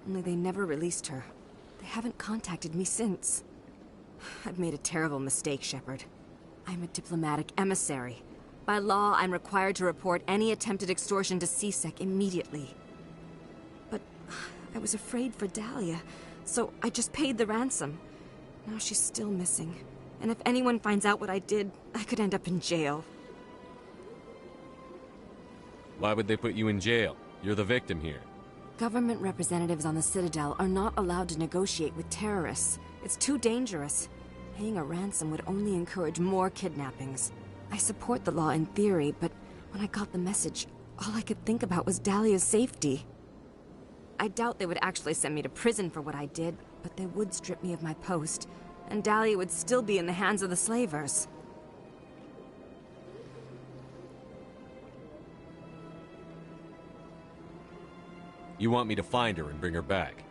Only they never released her. They haven't contacted me since. I've made a terrible mistake, Shepard. I'm a diplomatic emissary. By law, I'm required to report any attempted extortion to C-Sec immediately. But I was afraid for Dahlia, so I just paid the ransom. Now she's still missing. And if anyone finds out what I did, I could end up in jail. Why would they put you in jail? You're the victim here. Government representatives on the Citadel are not allowed to negotiate with terrorists. It's too dangerous. Paying a ransom would only encourage more kidnappings. I support the law in theory, but when I got the message, all I could think about was Dahlia's safety. I doubt they would actually send me to prison for what I did, but they would strip me of my post, and Dahlia would still be in the hands of the slavers. You want me to find her and bring her back?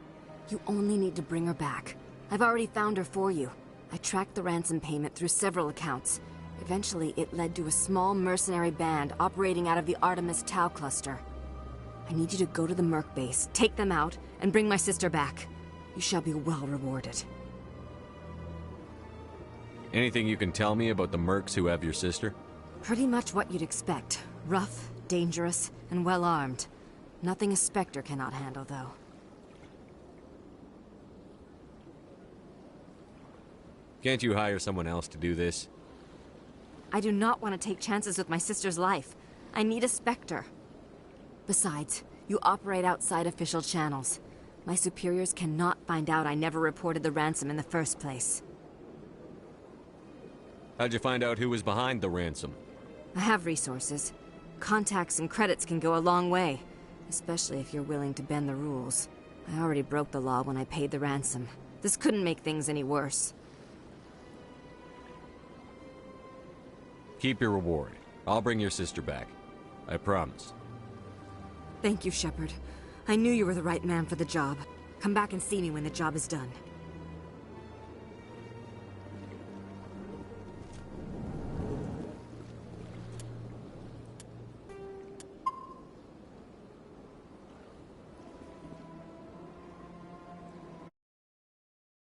You only need to bring her back. I've already found her for you. I tracked the ransom payment through several accounts. Eventually, it led to a small mercenary band operating out of the Artemis Tau cluster. I need you to go to the Merc base, take them out, and bring my sister back. You shall be well rewarded. Anything you can tell me about the Mercs who have your sister? Pretty much what you'd expect. Rough, dangerous, and well-armed. Nothing a Spectre cannot handle, though. Can't you hire someone else to do this? I do not want to take chances with my sister's life. I need a Spectre. Besides, you operate outside official channels. My superiors cannot find out I never reported the ransom in the first place. How'd you find out who was behind the ransom? I have resources. Contacts and credits can go a long way, especially if you're willing to bend the rules. I already broke the law when I paid the ransom. This couldn't make things any worse. Keep your reward. I'll bring your sister back. I promise. Thank you, Shepard. I knew you were the right man for the job. Come back and see me when the job is done.